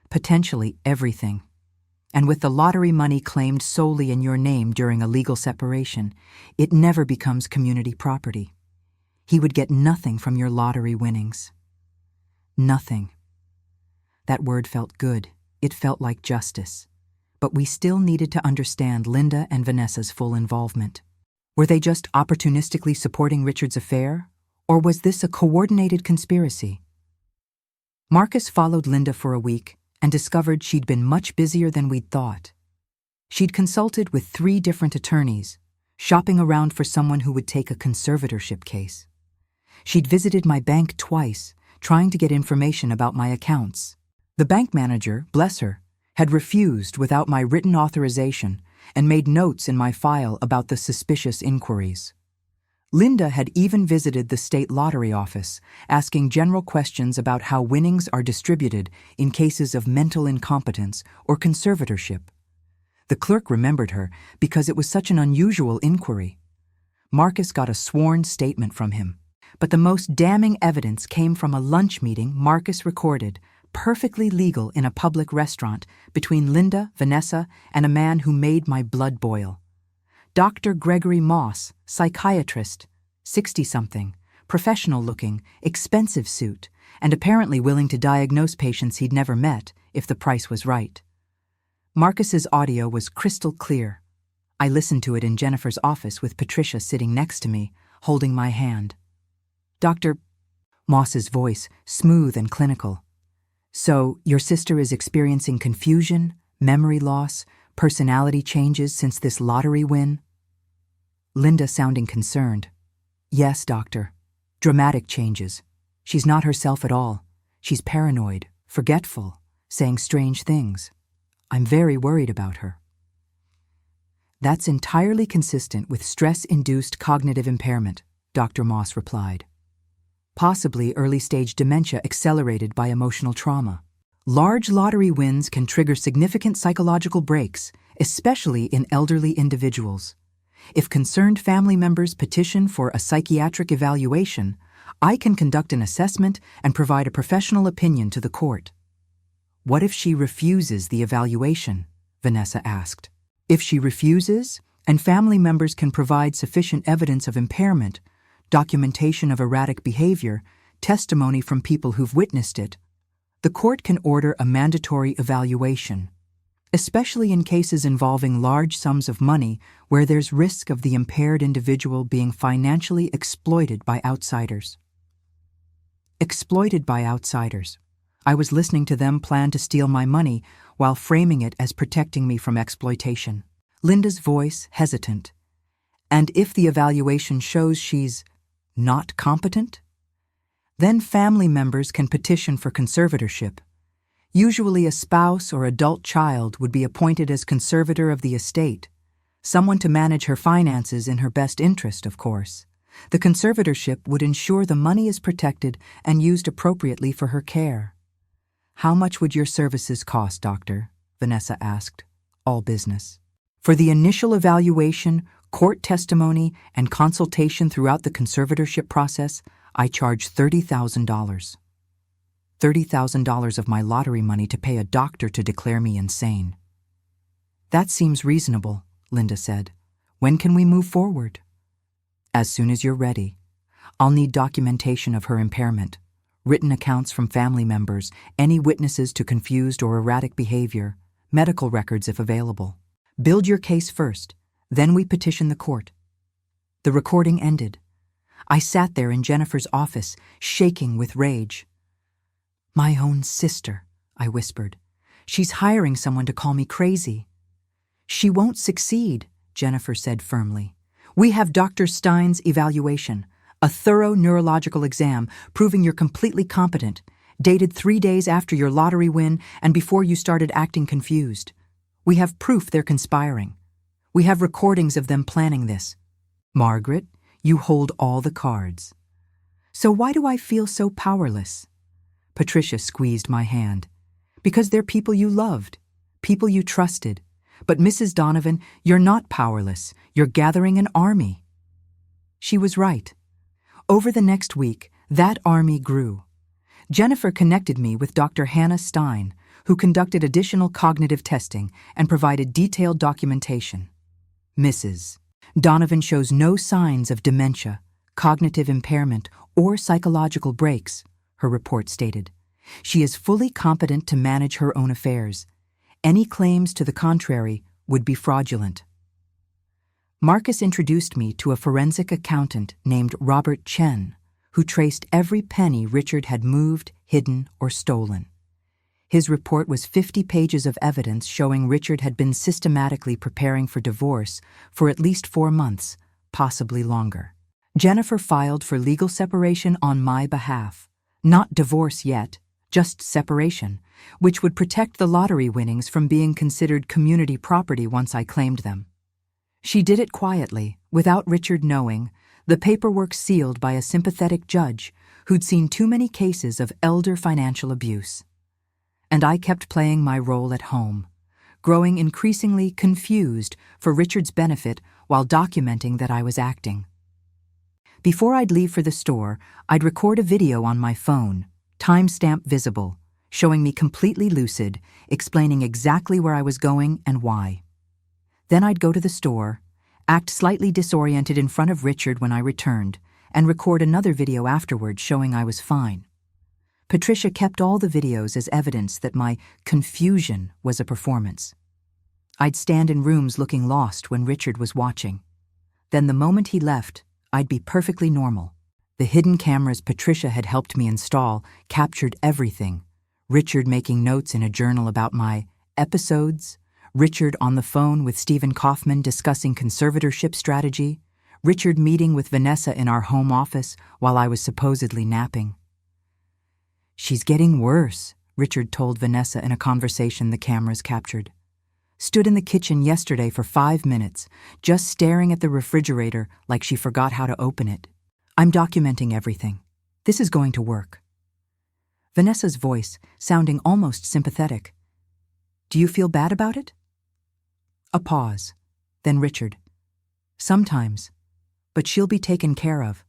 Potentially everything. And with the lottery money claimed solely in your name during a legal separation, it never becomes community property. He would get nothing from your lottery winnings. Nothing. That word felt good. It felt like justice. But we still needed to understand Linda and Vanessa's full involvement. Were they just opportunistically supporting Richard's affair, or was this a coordinated conspiracy? Marcus followed Linda for a week and discovered she'd been much busier than we'd thought. She'd consulted with 3 different attorneys, shopping around for someone who would take a conservatorship case. She'd visited my bank twice, trying to get information about my accounts. The bank manager, bless her, had refused without my written authorization and made notes in my file about the suspicious inquiries. Linda had even visited the state lottery office, asking general questions about how winnings are distributed in cases of mental incompetence or conservatorship. The clerk remembered her because it was such an unusual inquiry. Marcus got a sworn statement from him, but the most damning evidence came from a lunch meeting Marcus recorded, perfectly legal in a public restaurant, between Linda, Vanessa, and a man who made my blood boil. Dr. Gregory Moss, psychiatrist, 60-something, professional-looking, expensive suit, and apparently willing to diagnose patients he'd never met if the price was right. Marcus's audio was crystal clear. I listened to it in Jennifer's office with Patricia sitting next to me, holding my hand. Dr. Moss's voice, smooth and clinical. So, your sister is experiencing confusion, memory loss, personality changes since this lottery win? Linda sounding concerned. Yes, doctor. Dramatic changes. She's not herself at all. She's paranoid, forgetful, saying strange things. I'm very worried about her. That's entirely consistent with stress-induced cognitive impairment, Dr. Moss replied. Possibly early-stage dementia accelerated by emotional trauma. Large lottery wins can trigger significant psychological breaks, especially in elderly individuals. If concerned family members petition for a psychiatric evaluation, I can conduct an assessment and provide a professional opinion to the court. What if she refuses the evaluation? Vanessa asked. If she refuses, and family members can provide sufficient evidence of impairment, documentation of erratic behavior, testimony from people who've witnessed it, the court can order a mandatory evaluation, especially in cases involving large sums of money where there's risk of the impaired individual being financially exploited by outsiders. Exploited by outsiders. I was listening to them plan to steal my money while framing it as protecting me from exploitation. Linda's voice hesitant. And if the evaluation shows she's not competent? Then family members can petition for conservatorship. Usually a spouse or adult child would be appointed as conservator of the estate, someone to manage her finances in her best interest, of course. The conservatorship would ensure the money is protected and used appropriately for her care. How much would your services cost, doctor? Vanessa asked, all business. For the initial evaluation, court testimony, and consultation throughout the conservatorship process, I charge $30,000. $30,000 of my lottery money to pay a doctor to declare me insane. That seems reasonable, Linda said. When can we move forward? As soon as you're ready. I'll need documentation of her impairment, written accounts from family members, any witnesses to confused or erratic behavior, medical records if available. Build your case first, then we petition the court. The recording ended. I sat there in Jennifer's office, shaking with rage. My own sister, I whispered. She's hiring someone to call me crazy. She won't succeed, Jennifer said firmly. We have Dr. Stein's evaluation, a thorough neurological exam proving you're completely competent, dated 3 days after your lottery win and before you started acting confused. We have proof they're conspiring. We have recordings of them planning this. Margaret, you hold all the cards. So why do I feel so powerless? Patricia squeezed my hand. Because they're people you loved, people you trusted. But Mrs. Donovan, you're not powerless. You're gathering an army. She was right. Over the next week, that army grew. Jennifer connected me with Dr. Hannah Stein, who conducted additional cognitive testing and provided detailed documentation. Mrs. Donovan shows no signs of dementia, cognitive impairment, or psychological breaks, her report stated. She is fully competent to manage her own affairs. Any claims to the contrary would be fraudulent. Marcus introduced me to a forensic accountant named Robert Chen, who traced every penny Richard had moved, hidden, or stolen. His report was 50 pages of evidence showing Richard had been systematically preparing for divorce for at least 4 months, possibly longer. Jennifer filed for legal separation on my behalf. Not divorce yet, just separation, which would protect the lottery winnings from being considered community property once I claimed them. She did it quietly, without Richard knowing, the paperwork sealed by a sympathetic judge who'd seen too many cases of elder financial abuse. And I kept playing my role at home, growing increasingly confused for Richard's benefit while documenting that I was acting. Before I'd leave for the store, I'd record a video on my phone, timestamp visible, showing me completely lucid, explaining exactly where I was going and why. Then I'd go to the store, act slightly disoriented in front of Richard when I returned, and record another video afterward showing I was fine. Patricia kept all the videos as evidence that my confusion was a performance. I'd stand in rooms looking lost when Richard was watching. Then the moment he left, I'd be perfectly normal. The hidden cameras Patricia had helped me install captured everything. Richard making notes in a journal about my episodes, Richard on the phone with Stephen Kaufman discussing conservatorship strategy, Richard meeting with Vanessa in our home office while I was supposedly napping. She's getting worse, Richard told Vanessa in a conversation the cameras captured. Stood in the kitchen yesterday for 5 minutes, just staring at the refrigerator like she forgot how to open it. I'm documenting everything. This is going to work. Vanessa's voice sounding almost sympathetic. Do you feel bad about it? A pause. Then Richard. Sometimes. But she'll be taken care of.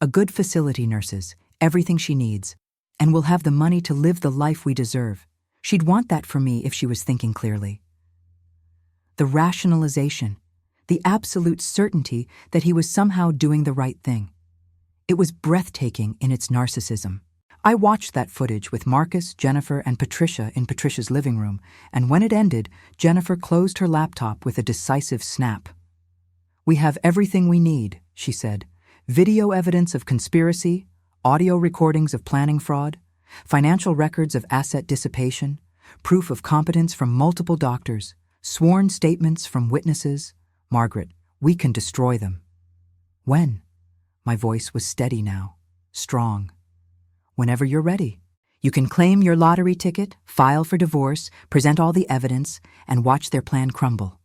A good facility nurses, everything she needs. And we'll have the money to live the life we deserve. She'd want that for me if she was thinking clearly. The rationalization, the absolute certainty that he was somehow doing the right thing. It was breathtaking in its narcissism. I watched that footage with Marcus, Jennifer, and Patricia in Patricia's living room, and when it ended, Jennifer closed her laptop with a decisive snap. We have everything we need, she said. Video evidence of conspiracy, audio recordings of planning fraud, financial records of asset dissipation, proof of competence from multiple doctors, sworn statements from witnesses. Margaret, we can destroy them. When? My voice was steady now, strong. Whenever you're ready. You can claim your lottery ticket, file for divorce, present all the evidence, and watch their plan crumble.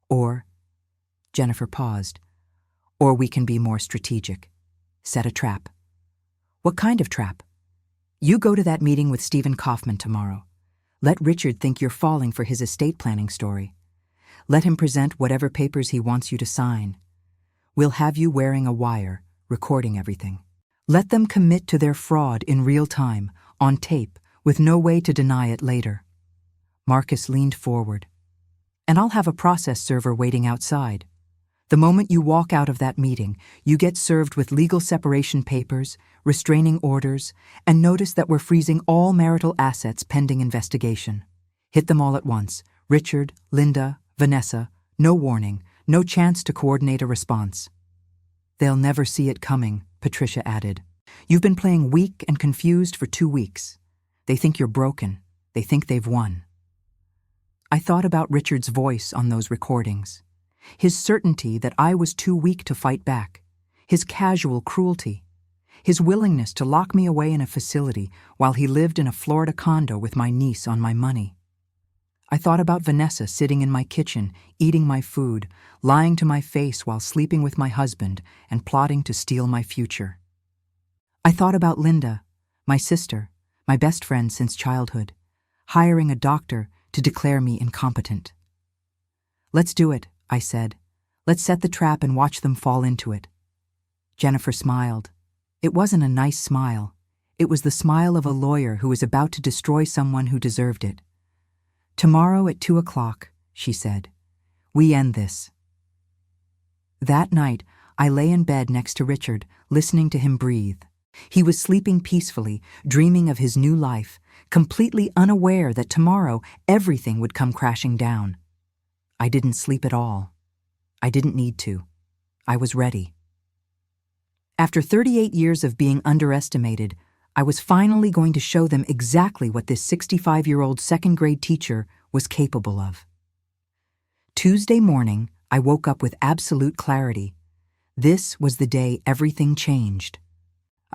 Or, Jennifer paused, or we can be more strategic. Set a trap. What kind of trap? You go to that meeting with Stephen Kaufman tomorrow. Let Richard think you're falling for his estate planning story. Let him present whatever papers he wants you to sign. We'll have you wearing a wire, recording everything. Let them commit to their fraud in real time, on tape, with no way to deny it later. Marcus leaned forward. And I'll have a process server waiting outside. The moment you walk out of that meeting, you get served with legal separation papers, restraining orders, and notice that we're freezing all marital assets pending investigation. Hit them all at once. Richard, Linda, Vanessa. No warning, no chance to coordinate a response. They'll never see it coming, Patricia added. You've been playing weak and confused for 2 weeks. They think you're broken. They think they've won. I thought about Richard's voice on those recordings, his certainty that I was too weak to fight back, his casual cruelty, his willingness to lock me away in a facility while he lived in a Florida condo with my niece on my money. I thought about Vanessa sitting in my kitchen, eating my food, lying to my face while sleeping with my husband and plotting to steal my future. I thought about Linda, my sister, my best friend since childhood, hiring a doctor to declare me incompetent. "Let's do it," I said. "Let's set the trap and watch them fall into it." Jennifer smiled. It wasn't a nice smile. It was the smile of a lawyer who was about to destroy someone who deserved it. "Tomorrow at 2:00, she said. "We end this." That night, I lay in bed next to Richard, listening to him breathe. He was sleeping peacefully, dreaming of his new life, completely unaware that tomorrow everything would come crashing down. I didn't sleep at all. I didn't need to. I was ready. After 38 years of being underestimated, I was finally going to show them exactly what this 65-year-old second-grade teacher was capable of. Tuesday morning, I woke up with absolute clarity. This was the day everything changed.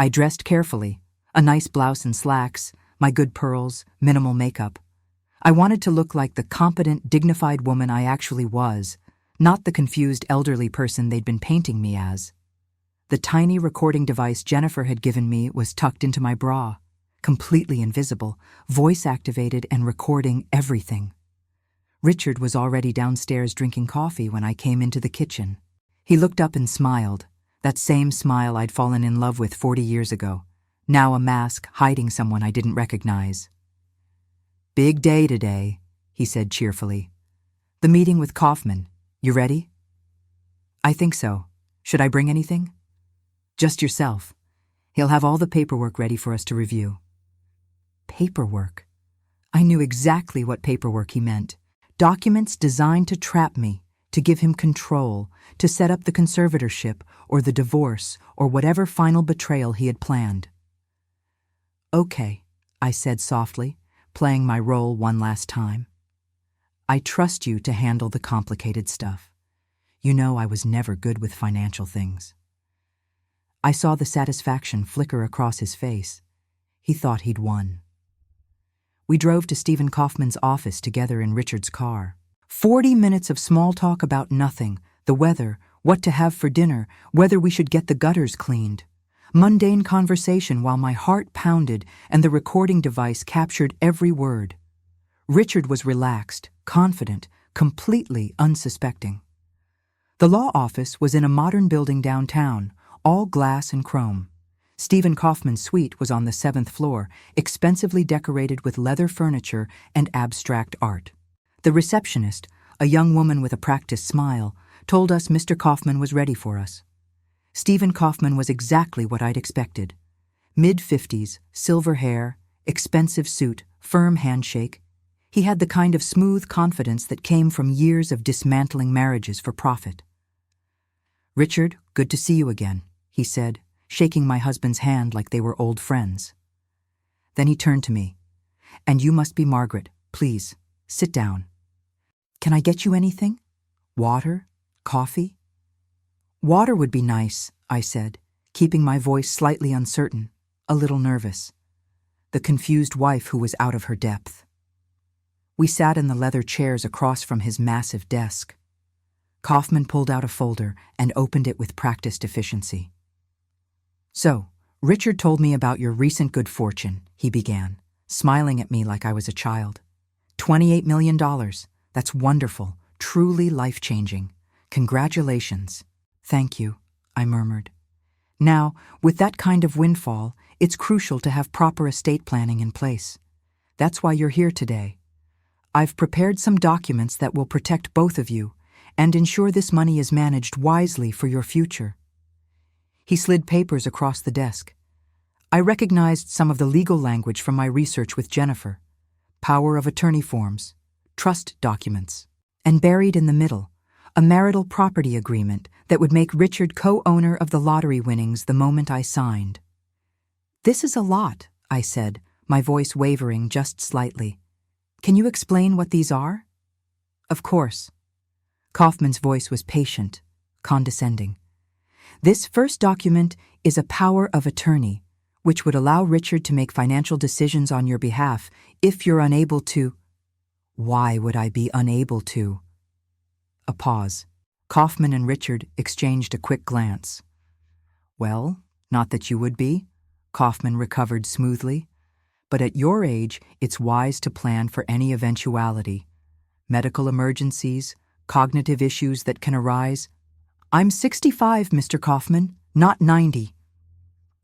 I dressed carefully, a nice blouse and slacks, my good pearls, minimal makeup. I wanted to look like the competent, dignified woman I actually was, not the confused elderly person they'd been painting me as. The tiny recording device Jennifer had given me was tucked into my bra, completely invisible, voice-activated and recording everything. Richard was already downstairs drinking coffee when I came into the kitchen. He looked up and smiled, that same smile I'd fallen in love with 40 years ago, now a mask hiding someone I didn't recognize. "Big day today," he said cheerfully. "The meeting with Kaufman. You ready?" "I think so. Should I bring anything?" "Just yourself. He'll have all the paperwork ready for us to review." Paperwork. I knew exactly what paperwork he meant. Documents designed to trap me, to give him control, to set up the conservatorship or the divorce or whatever final betrayal he had planned. "Okay," I said softly, playing my role one last time. "I trust you to handle the complicated stuff. You know I was never good with financial things." I saw the satisfaction flicker across his face. He thought he'd won. We drove to Stephen Kaufman's office together in Richard's car. 40 minutes of small talk about nothing, the weather, what to have for dinner, whether we should get the gutters cleaned. Mundane conversation while my heart pounded and the recording device captured every word. Richard was relaxed, confident, completely unsuspecting. The law office was in a modern building downtown, all glass and chrome. Stephen Kaufman's suite was on the 7th floor, expensively decorated with leather furniture and abstract art. The receptionist, a young woman with a practiced smile, told us Mr. Kaufman was ready for us. Stephen Kaufman was exactly what I'd expected. Mid-50s, silver hair, expensive suit, firm handshake. He had the kind of smooth confidence that came from years of dismantling marriages for profit. "Richard, good to see you again," he said, shaking my husband's hand like they were old friends. Then he turned to me. "And you must be Margaret. Please, sit down." "Can I get you anything? Water? Coffee?" "Water would be nice," I said, keeping my voice slightly uncertain, a little nervous. The confused wife who was out of her depth. We sat in the leather chairs across from his massive desk. Kaufman pulled out a folder and opened it with practiced efficiency. "So, Richard told me about your recent good fortune," he began, smiling at me like I was a child. $28 million. That's wonderful, truly life-changing. Congratulations." "Thank you," I murmured. "Now, with that kind of windfall, it's crucial to have proper estate planning in place. That's why you're here today. I've prepared some documents that will protect both of you and ensure this money is managed wisely for your future." He slid papers across the desk. I recognized some of the legal language from my research with Jennifer. Power of attorney forms, trust documents, and buried in the middle, a marital property agreement that would make Richard co-owner of the lottery winnings the moment I signed. "This is a lot," I said, my voice wavering just slightly. "Can you explain what these are?" Of course. Kaufman's voice was patient, condescending. This first document is a power of attorney, which would allow Richard to make financial decisions on your behalf if you're unable to. Why would I be unable to? A pause. Kaufman and Richard exchanged a quick glance. Well, not that you would be, Kaufman recovered smoothly. But at your age, it's wise to plan for any eventuality. Medical emergencies, cognitive issues that can arise. I'm 65, Mr. Kaufman, not 90.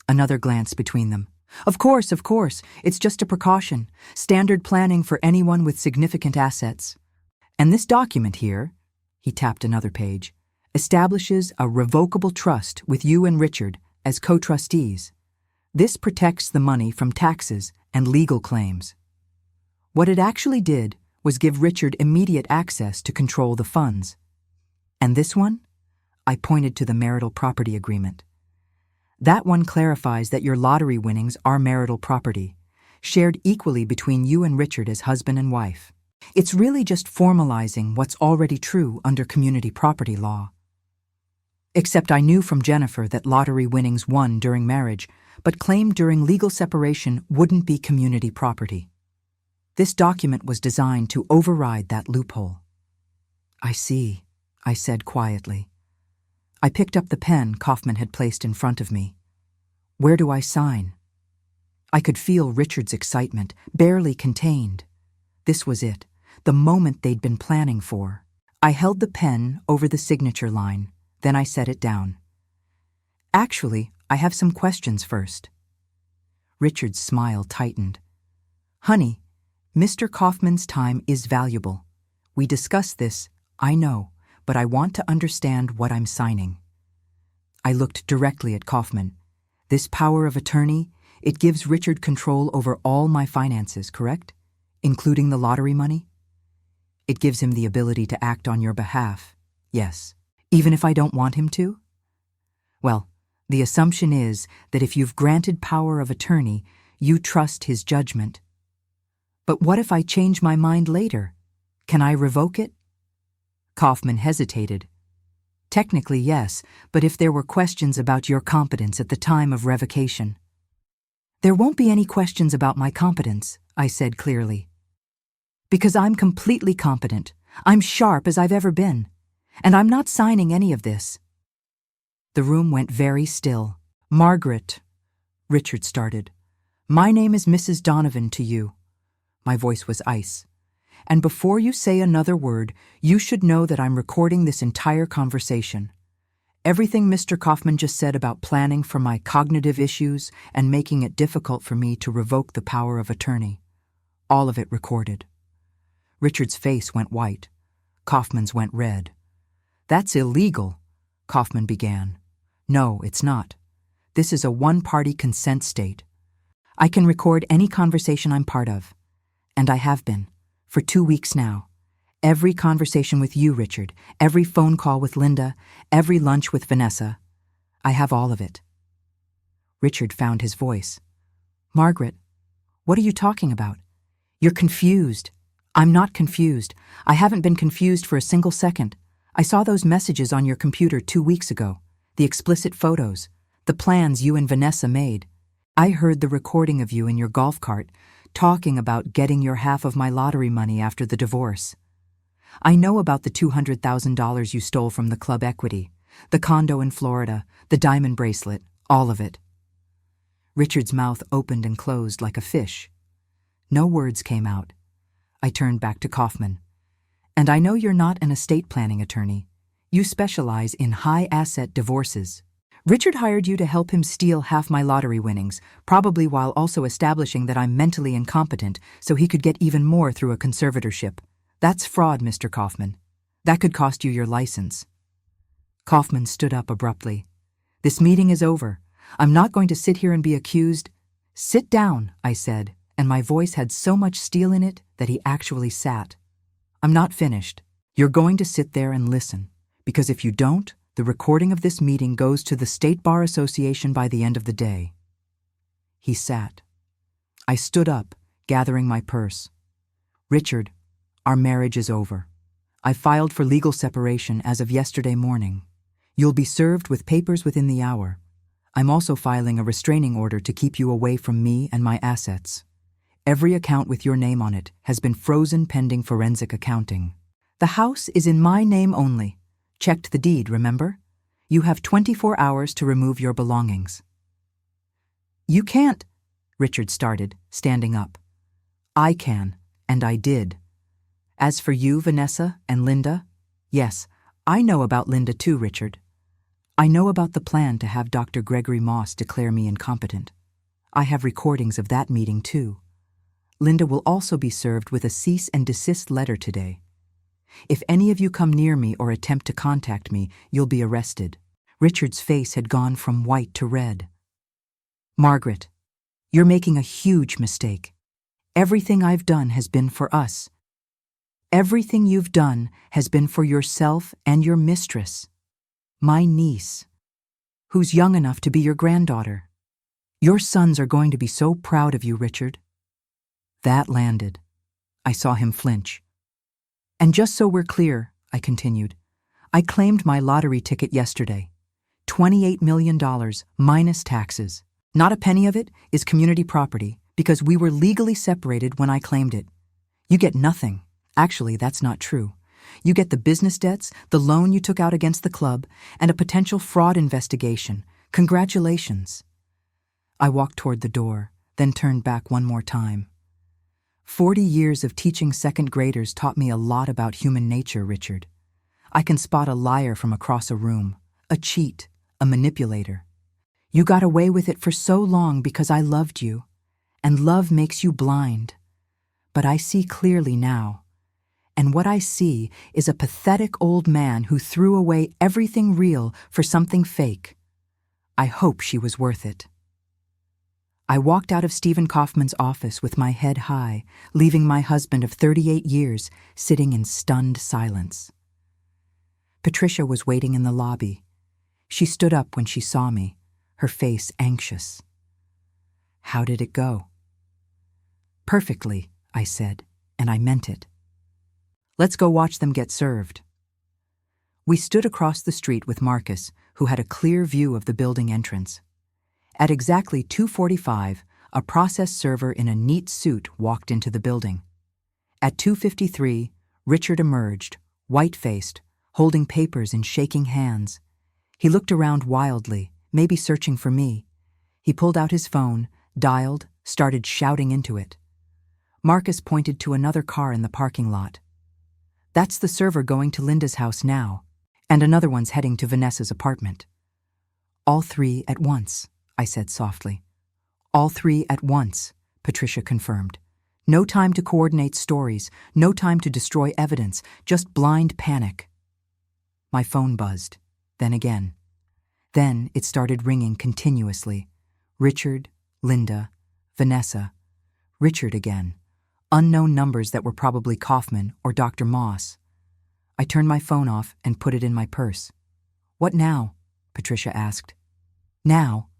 Another glance between them. Of course, it's just a precaution. Standard planning for anyone with significant assets. And this document here, he tapped another page, establishes a revocable trust with you and Richard as co-trustees. This protects the money from taxes and legal claims. What it actually did was give Richard immediate access to control the funds. And this one? I pointed to the marital property agreement. That one clarifies that your lottery winnings are marital property, shared equally between you and Richard as husband and wife. It's really just formalizing what's already true under community property law. Except I knew from Jennifer that lottery winnings won during marriage, but claimed during legal separation wouldn't be community property. This document was designed to override that loophole. I see, I said quietly. I picked up the pen Kaufman had placed in front of me. Where do I sign? I could feel Richard's excitement, barely contained. This was it, the moment they'd been planning for. I held the pen over the signature line, then I set it down. Actually, I have some questions first. Richard's smile tightened. Honey, Mr. Kaufman's time is valuable. We discussed this, I know, but I want to understand what I'm signing. I looked directly at Kaufman. This power of attorney, it gives Richard control over all my finances, correct? Including the lottery money? It gives him the ability to act on your behalf, yes, even if I don't want him to? Well, the assumption is that if you've granted power of attorney, you trust his judgment. But what if I change my mind later? Can I revoke it? Kaufman hesitated. Technically, yes, but if there were questions about your competence at the time of revocation. There won't be any questions about my competence, I said clearly. Because I'm completely competent. I'm sharp as I've ever been. And I'm not signing any of this. The room went very still. Margaret, Richard started. My name is Mrs. Donovan to you. My voice was ice. And before you say another word, you should know that I'm recording this entire conversation. Everything Mr. Kaufman just said about planning for my cognitive issues and making it difficult for me to revoke the power of attorney. All of it recorded. Richard's face went white. Kaufman's went red. That's illegal, Kaufman began. No, it's not. This is a one-party consent state. I can record any conversation I'm part of. And I have been, for 2 weeks now. Every conversation with you, Richard, every phone call with Linda, every lunch with Vanessa. I have all of it. Richard found his voice. Margaret, what are you talking about? You're confused. I'm not confused. I haven't been confused for a single second. I saw those messages on your computer 2 weeks ago. The explicit photos, the plans you and Vanessa made. I heard the recording of you in your golf cart, talking about getting your half of my lottery money after the divorce. I know about the $200,000 you stole from the club equity, the condo in Florida, the diamond bracelet, all of it. Richard's mouth opened and closed like a fish. No words came out. I turned back to Kaufman. And I know you're not an estate planning attorney. You specialize in high-asset divorces. Richard hired you to help him steal half my lottery winnings, probably while also establishing that I'm mentally incompetent so he could get even more through a conservatorship. That's fraud, Mr. Kaufman. That could cost you your license. Kaufman stood up abruptly. This meeting is over. I'm not going to sit here and be accused. Sit down, I said, and my voice had so much steel in it that he actually sat. I'm not finished. You're going to sit there and listen. Because if you don't, the recording of this meeting goes to the State Bar Association by the end of the day. He sat. I stood up, gathering my purse. Richard, our marriage is over. I filed for legal separation as of yesterday morning. You'll be served with papers within the hour. I'm also filing a restraining order to keep you away from me and my assets. Every account with your name on it has been frozen pending forensic accounting. The house is in my name only. Checked the deed, remember? You have 24 hours to remove your belongings. You can't, Richard started, standing up. I can, and I did. As for you, Vanessa and Linda, yes, I know about Linda too, Richard. I know about the plan to have Dr. Gregory Moss declare me incompetent. I have recordings of that meeting too. Linda will also be served with a cease and desist letter today. If any of you come near me or attempt to contact me, you'll be arrested. Richard's face had gone from white to red. Margaret, you're making a huge mistake. Everything I've done has been for us. Everything you've done has been for yourself and your mistress, my niece, who's young enough to be your granddaughter. Your sons are going to be so proud of you, Richard. That landed. I saw him flinch. And just so we're clear, I continued, I claimed my lottery ticket yesterday. $28 million minus taxes. Not a penny of it is community property because we were legally separated when I claimed it. You get nothing. Actually, that's not true. You get the business debts, the loan you took out against the club, and a potential fraud investigation. Congratulations. I walked toward the door, then turned back one more time. 40 years of teaching second graders taught me a lot about human nature, Richard. I can spot a liar from across a room, a cheat, a manipulator. You got away with it for so long because I loved you, and love makes you blind. But I see clearly now. And what I see is a pathetic old man who threw away everything real for something fake. I hope she was worth it. I walked out of Stephen Kaufman's office with my head high, leaving my husband of 38 years sitting in stunned silence. Patricia was waiting in the lobby. She stood up when she saw me, her face anxious. How did it go? Perfectly, I said, and I meant it. Let's go watch them get served. We stood across the street with Marcus, who had a clear view of the building entrance. At exactly 2:45, a process server in a neat suit walked into the building. At 2:53, Richard emerged, white-faced, holding papers in shaking hands. He looked around wildly, maybe searching for me. He pulled out his phone, dialed, started shouting into it. Marcus pointed to another car in the parking lot. That's the server going to Linda's house now, and another one's heading to Vanessa's apartment. All three at once, I said softly. All three at once, Patricia confirmed. No time to coordinate stories, no time to destroy evidence, just blind panic. My phone buzzed, then again. Then it started ringing continuously. Richard, Linda, Vanessa, Richard again. Unknown numbers that were probably Kaufman or Dr. Moss. I turned my phone off and put it in my purse. What now? Patricia asked. Now?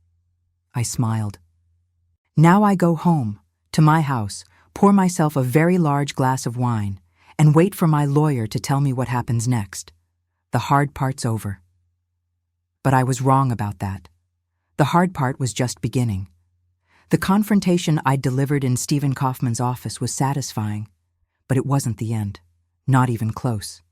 I smiled. Now I go home, to my house, pour myself a very large glass of wine, and wait for my lawyer to tell me what happens next. The hard part's over. But I was wrong about that. The hard part was just beginning. The confrontation I'd delivered in Stephen Kaufman's office was satisfying, but it wasn't the end, not even close.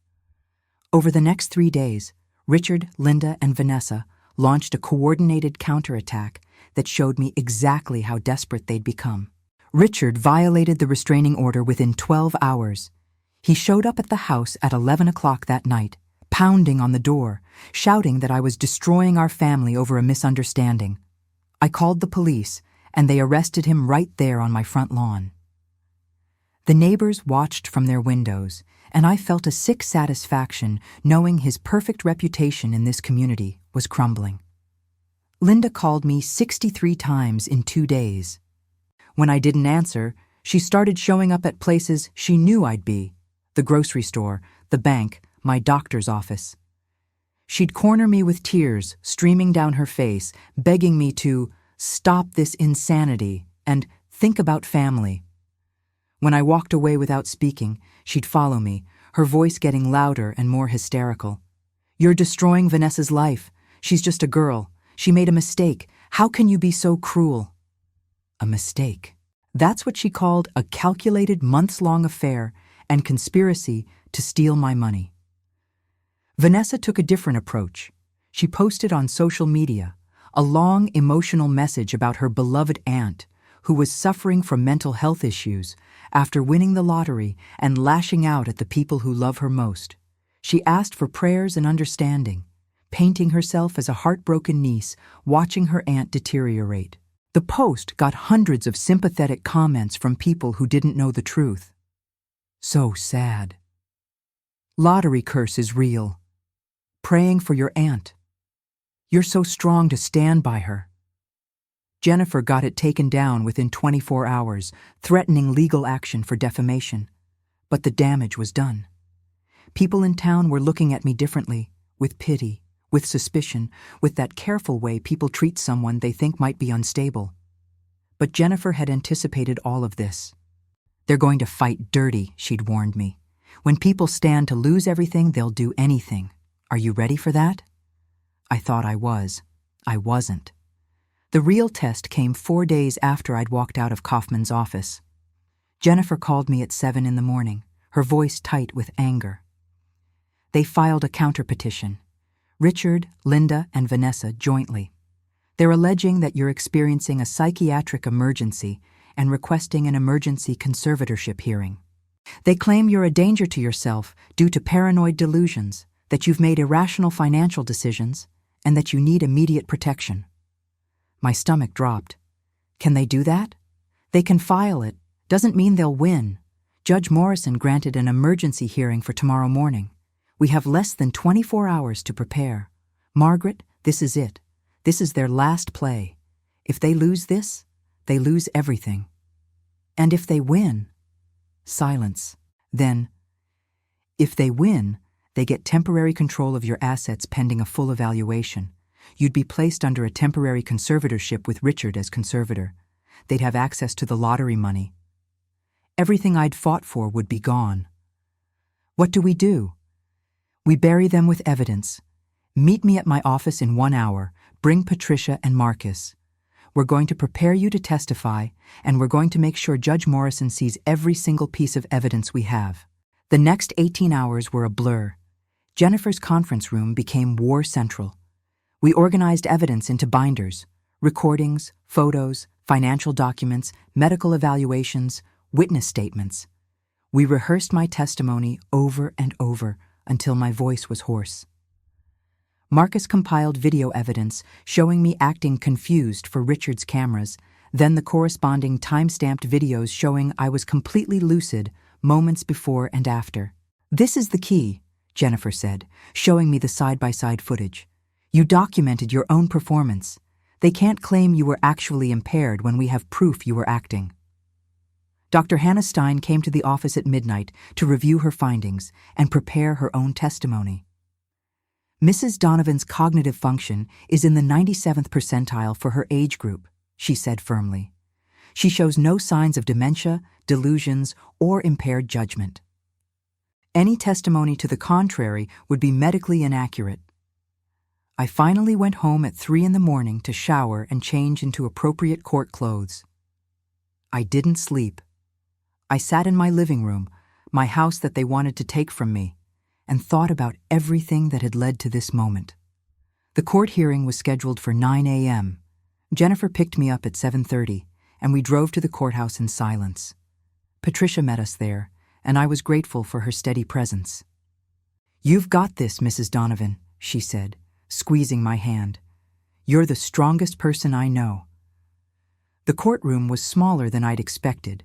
Over the next 3 days, Richard, Linda, and Vanessa launched a coordinated counterattack that showed me exactly how desperate they'd become. Richard violated the restraining order within 12 hours. He showed up at the house at 11 o'clock that night, pounding on the door, shouting that I was destroying our family over a misunderstanding. I called the police, and they arrested him right there on my front lawn. The neighbors watched from their windows, and I felt a sick satisfaction knowing his perfect reputation in this community was crumbling. Linda called me 63 times in 2 days. When I didn't answer, she started showing up at places she knew I'd be: the grocery store, the bank, my doctor's office. She'd corner me with tears streaming down her face, begging me to stop this insanity and think about family. When I walked away without speaking, she'd follow me, her voice getting louder and more hysterical. "You're destroying Vanessa's life. She's just a girl. She made a mistake. How can you be so cruel?" A mistake. That's what she called a calculated months-long affair and conspiracy to steal my money. Vanessa took a different approach. She posted on social media a long emotional message about her beloved aunt, who was suffering from mental health issues after winning the lottery and lashing out at the people who love her most. She asked for prayers and understanding, painting herself as a heartbroken niece watching her aunt deteriorate. The post got hundreds of sympathetic comments from people who didn't know the truth. So sad. Lottery curse is real. Praying for your aunt. You're so strong to stand by her. Jennifer got it taken down within 24 hours, threatening legal action for defamation. But the damage was done. People in town were looking at me differently, with pity, with suspicion, with that careful way people treat someone they think might be unstable. But Jennifer had anticipated all of this. "They're going to fight dirty," she'd warned me. "When people stand to lose everything, they'll do anything. Are you ready for that?" I thought I was. I wasn't. The real test came 4 days after I'd walked out of Kaufman's office. Jennifer called me at 7 in the morning, her voice tight with anger. They filed a counterpetition. Richard, Linda, and Vanessa jointly. They're alleging that you're experiencing a psychiatric emergency and requesting an emergency conservatorship hearing. They claim you're a danger to yourself due to paranoid delusions, that you've made irrational financial decisions, and that you need immediate protection. My stomach dropped. Can they do that? They can file it. Doesn't mean they'll win. Judge Morrison granted an emergency hearing for tomorrow morning. We have less than 24 hours to prepare. Margaret, this is it. This is their last play. If they lose this, they lose everything. And if they win, silence. Then, if they win, they get temporary control of your assets pending a full evaluation. You'd be placed under a temporary conservatorship with Richard as conservator. They'd have access to the lottery money. Everything I'd fought for would be gone. What do? We bury them with evidence. Meet me at my office in 1 hour. Bring Patricia and Marcus. We're going to prepare you to testify, and we're going to make sure Judge Morrison sees every single piece of evidence we have. The next 18 hours were a blur. Jennifer's conference room became war central. We organized evidence into binders, recordings, photos, financial documents, medical evaluations, witness statements. We rehearsed my testimony over and over until my voice was hoarse. Marcus compiled video evidence showing me acting confused for Richard's cameras, then the corresponding time-stamped videos showing I was completely lucid moments before and after. "This is the key," Jennifer said, showing me the side-by-side footage. "You documented your own performance. They can't claim you were actually impaired when we have proof you were acting." Dr. Hannah Stein came to the office at midnight to review her findings and prepare her own testimony. "Mrs. Donovan's cognitive function is in the 97th percentile for her age group," she said firmly. "She shows no signs of dementia, delusions, or impaired judgment. Any testimony to the contrary would be medically inaccurate." I finally went home at 3 in the morning to shower and change into appropriate court clothes. I didn't sleep. I sat in my living room, my house that they wanted to take from me, and thought about everything that had led to this moment. The court hearing was scheduled for 9 a.m. Jennifer picked me up at 7:30, and we drove to the courthouse in silence. Patricia met us there, and I was grateful for her steady presence. "You've got this, Mrs. Donovan," she said, squeezing my hand. "You're the strongest person I know." The courtroom was smaller than I'd expected.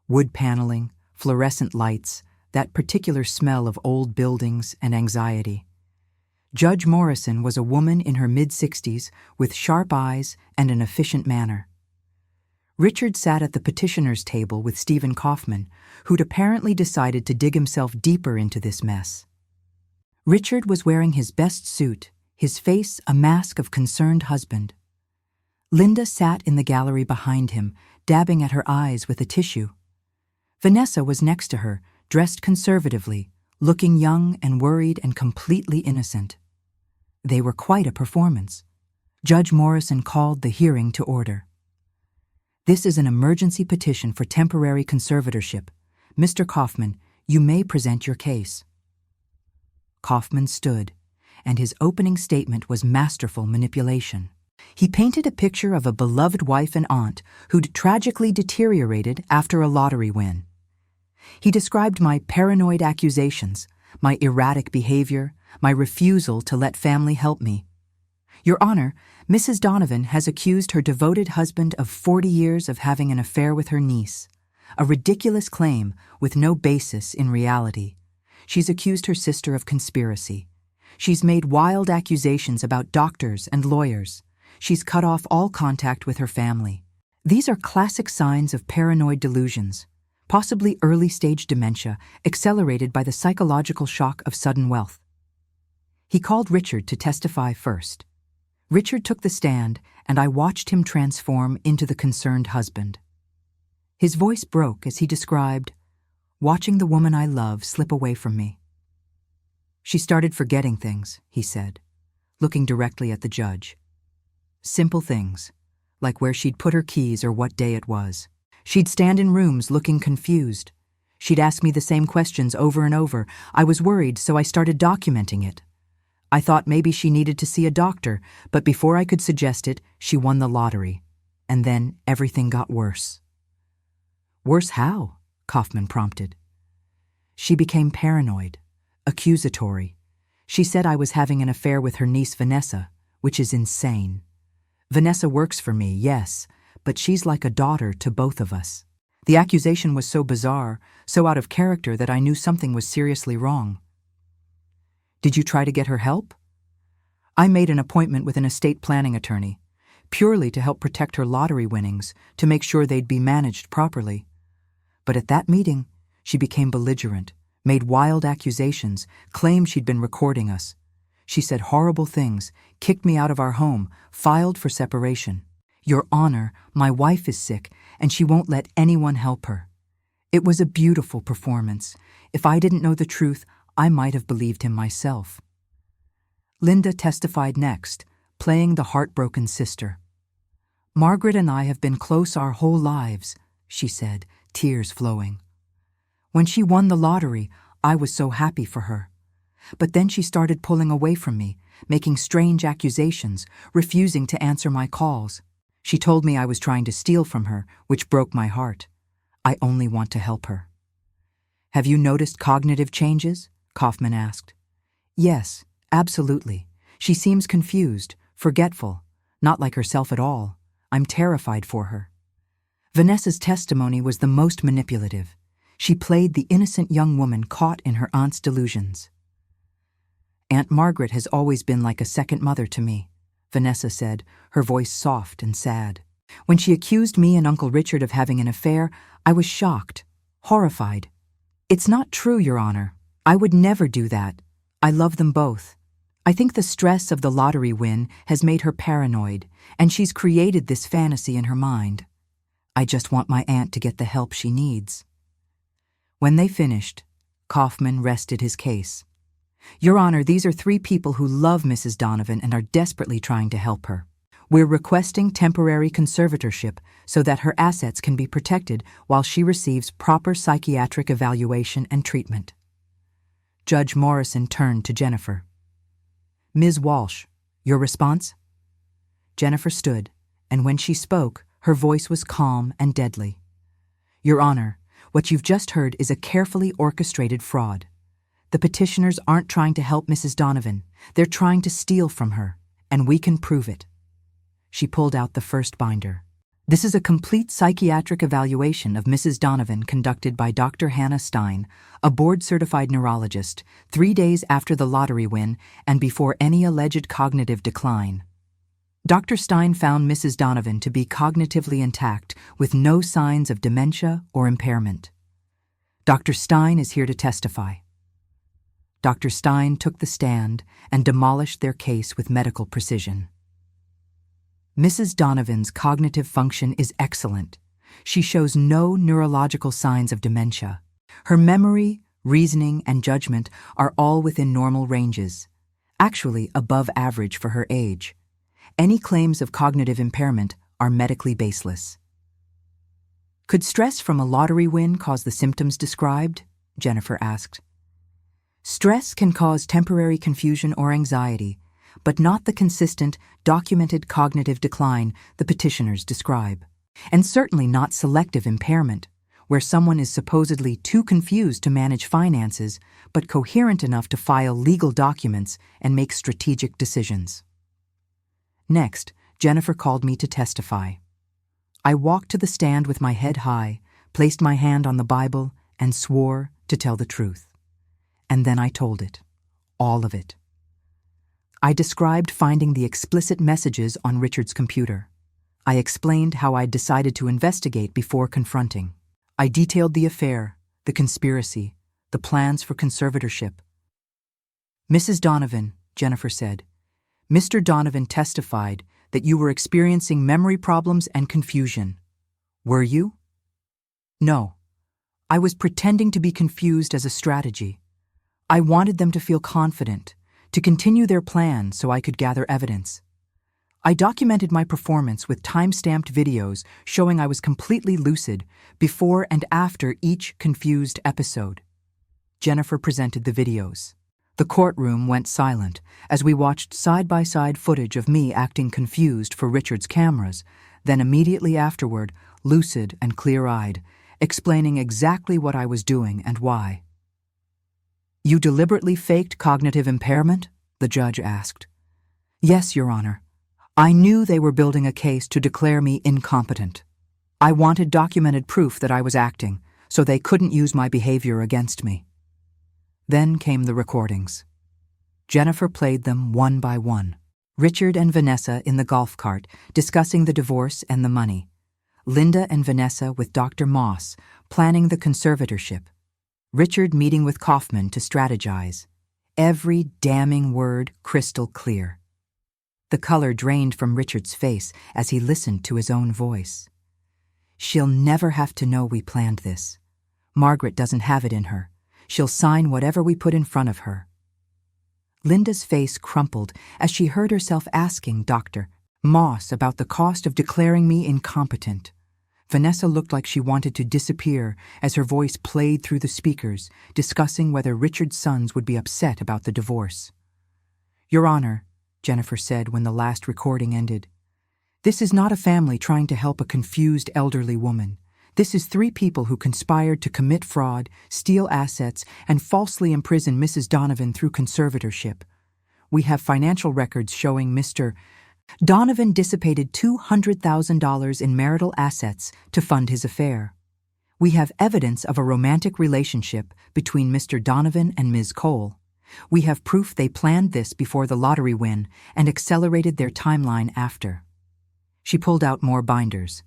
Wood paneling, fluorescent lights, that particular smell of old buildings and anxiety. Judge Morrison was a woman in her mid-60s with sharp eyes and an efficient manner. Richard sat at the petitioner's table with Stephen Kaufman, who'd apparently decided to dig himself deeper into this mess. Richard was wearing his best suit, his face a mask of concerned husband. Linda sat in the gallery behind him, dabbing at her eyes with a tissue. Vanessa was next to her, dressed conservatively, looking young and worried and completely innocent. They were quite a performance. Judge Morrison called the hearing to order. "This is an emergency petition for temporary conservatorship. Mr. Kaufman, you may present your case." Kaufman stood, and his opening statement was masterful manipulation. He painted a picture of a beloved wife and aunt who'd tragically deteriorated after a lottery win. He described my paranoid accusations, my erratic behavior, my refusal to let family help me. "Your Honor, Mrs. Donovan has accused her devoted husband of 40 years of having an affair with her niece, a ridiculous claim with no basis in reality. She's accused her sister of conspiracy. She's made wild accusations about doctors and lawyers. She's cut off all contact with her family. These are classic signs of paranoid delusions, possibly early-stage dementia accelerated by the psychological shock of sudden wealth." He called Richard to testify first. Richard took the stand, and I watched him transform into the concerned husband. His voice broke as he described, "watching the woman I love slip away from me. She started forgetting things," he said, looking directly at the judge. "Simple things, like where she'd put her keys or what day it was. She'd stand in rooms looking confused. She'd ask me the same questions over and over. I was worried, so I started documenting it. I thought maybe she needed to see a doctor, but before I could suggest it, she won the lottery. And then everything got worse." "Worse how?" Kaufman prompted. "She became paranoid, accusatory. She said I was having an affair with her niece Vanessa, which is insane. Vanessa works for me, yes, but she's like a daughter to both of us. The accusation was so bizarre, so out of character that I knew something was seriously wrong." "Did you try to get her help?" "I made an appointment with an estate planning attorney, purely to help protect her lottery winnings, to make sure they'd be managed properly. But at that meeting, she became belligerent, made wild accusations, claimed she'd been recording us. She said horrible things, kicked me out of our home, filed for separation. Your Honor, my wife is sick, and she won't let anyone help her. It was a beautiful performance. If I didn't know the truth, I might have believed him myself." Linda testified next, playing the heartbroken sister. "Margaret and I have been close our whole lives," she said, tears flowing. "When she won the lottery, I was so happy for her. But then she started pulling away from me, making strange accusations, refusing to answer my calls. She told me I was trying to steal from her, which broke my heart. I only want to help her." "Have you noticed cognitive changes?" Kaufman asked. "Yes, absolutely. She seems confused, forgetful, not like herself at all. I'm terrified for her." Vanessa's testimony was the most manipulative. She played the innocent young woman caught in her aunt's delusions. "Aunt Margaret has always been like a second mother to me," Vanessa said, her voice soft and sad. "When she accused me and Uncle Richard of having an affair, I was shocked, horrified. It's not true, Your Honor. I would never do that. I love them both. I think the stress of the lottery win has made her paranoid, and she's created this fantasy in her mind. I just want my aunt to get the help she needs." When they finished, Kaufman rested his case. "Your Honor, these are 3 people who love Mrs. Donovan and are desperately trying to help her. We're requesting temporary conservatorship so that her assets can be protected while she receives proper psychiatric evaluation and treatment." Judge Morrison turned to Jennifer. "Ms. Walsh, your response?" Jennifer stood, and when she spoke, her voice was calm and deadly. "Your Honor, what you've just heard is a carefully orchestrated fraud. The petitioners aren't trying to help Mrs. Donovan. They're trying to steal from her, and we can prove it." She pulled out the first binder. "This is a complete psychiatric evaluation of Mrs. Donovan conducted by Dr. Hannah Stein, a board-certified neurologist, 3 days after the lottery win and before any alleged cognitive decline. Dr. Stein found Mrs. Donovan to be cognitively intact with no signs of dementia or impairment. Dr. Stein is here to testify." Dr. Stein took the stand and demolished their case with medical precision. "Mrs. Donovan's cognitive function is excellent. She shows no neurological signs of dementia. Her memory, reasoning, and judgment are all within normal ranges, actually above average for her age. Any claims of cognitive impairment are medically baseless. Could stress from a lottery win cause the symptoms described? Jennifer asked. Stress can cause temporary confusion or anxiety, but not the consistent, documented cognitive decline the petitioners describe. And certainly not selective impairment, where someone is supposedly too confused to manage finances, but coherent enough to file legal documents and make strategic decisions. Next, Jennifer called me to testify. I walked to the stand with my head high, placed my hand on the Bible, and swore to tell the truth. And then I told it. All of it. I described finding the explicit messages on Richard's computer. I explained how I'd decided to investigate before confronting. I detailed the affair, the conspiracy, the plans for conservatorship. Mrs. Donovan, Jennifer said, Mr. Donovan testified that you were experiencing memory problems and confusion. Were you? No. I was pretending to be confused as a strategy. I wanted them to feel confident, to continue their plan so I could gather evidence. I documented my performance with time-stamped videos showing I was completely lucid before and after each confused episode. Jennifer presented the videos. The courtroom went silent as we watched side-by-side footage of me acting confused for Richard's cameras, then immediately afterward, lucid and clear-eyed, explaining exactly what I was doing and why. You deliberately faked cognitive impairment? The judge asked. Yes, Your Honor. I knew they were building a case to declare me incompetent. I wanted documented proof that I was acting, so they couldn't use my behavior against me. Then came the recordings. Jennifer played them one by one. Richard and Vanessa in the golf cart, discussing the divorce and the money. Linda and Vanessa with Dr. Moss, planning the conservatorship. Richard meeting with Kaufman to strategize. Every damning word crystal clear. The color drained from Richard's face as he listened to his own voice. She'll never have to know we planned this. Margaret doesn't have it in her. She'll sign whatever we put in front of her. Linda's face crumpled as she heard herself asking Dr. Moss about the cost of declaring me incompetent. Vanessa looked like she wanted to disappear as her voice played through the speakers, discussing whether Richard's sons would be upset about the divorce. Your Honor, Jennifer said when the last recording ended, this is not a family trying to help a confused elderly woman. This is 3 people who conspired to commit fraud, steal assets, and falsely imprison Mrs. Donovan through conservatorship. We have financial records showing Mr. Donovan dissipated $200,000 in marital assets to fund his affair. We have evidence of a romantic relationship between Mr. Donovan and Ms. Cole. We have proof they planned this before the lottery win and accelerated their timeline after. She pulled out more binders.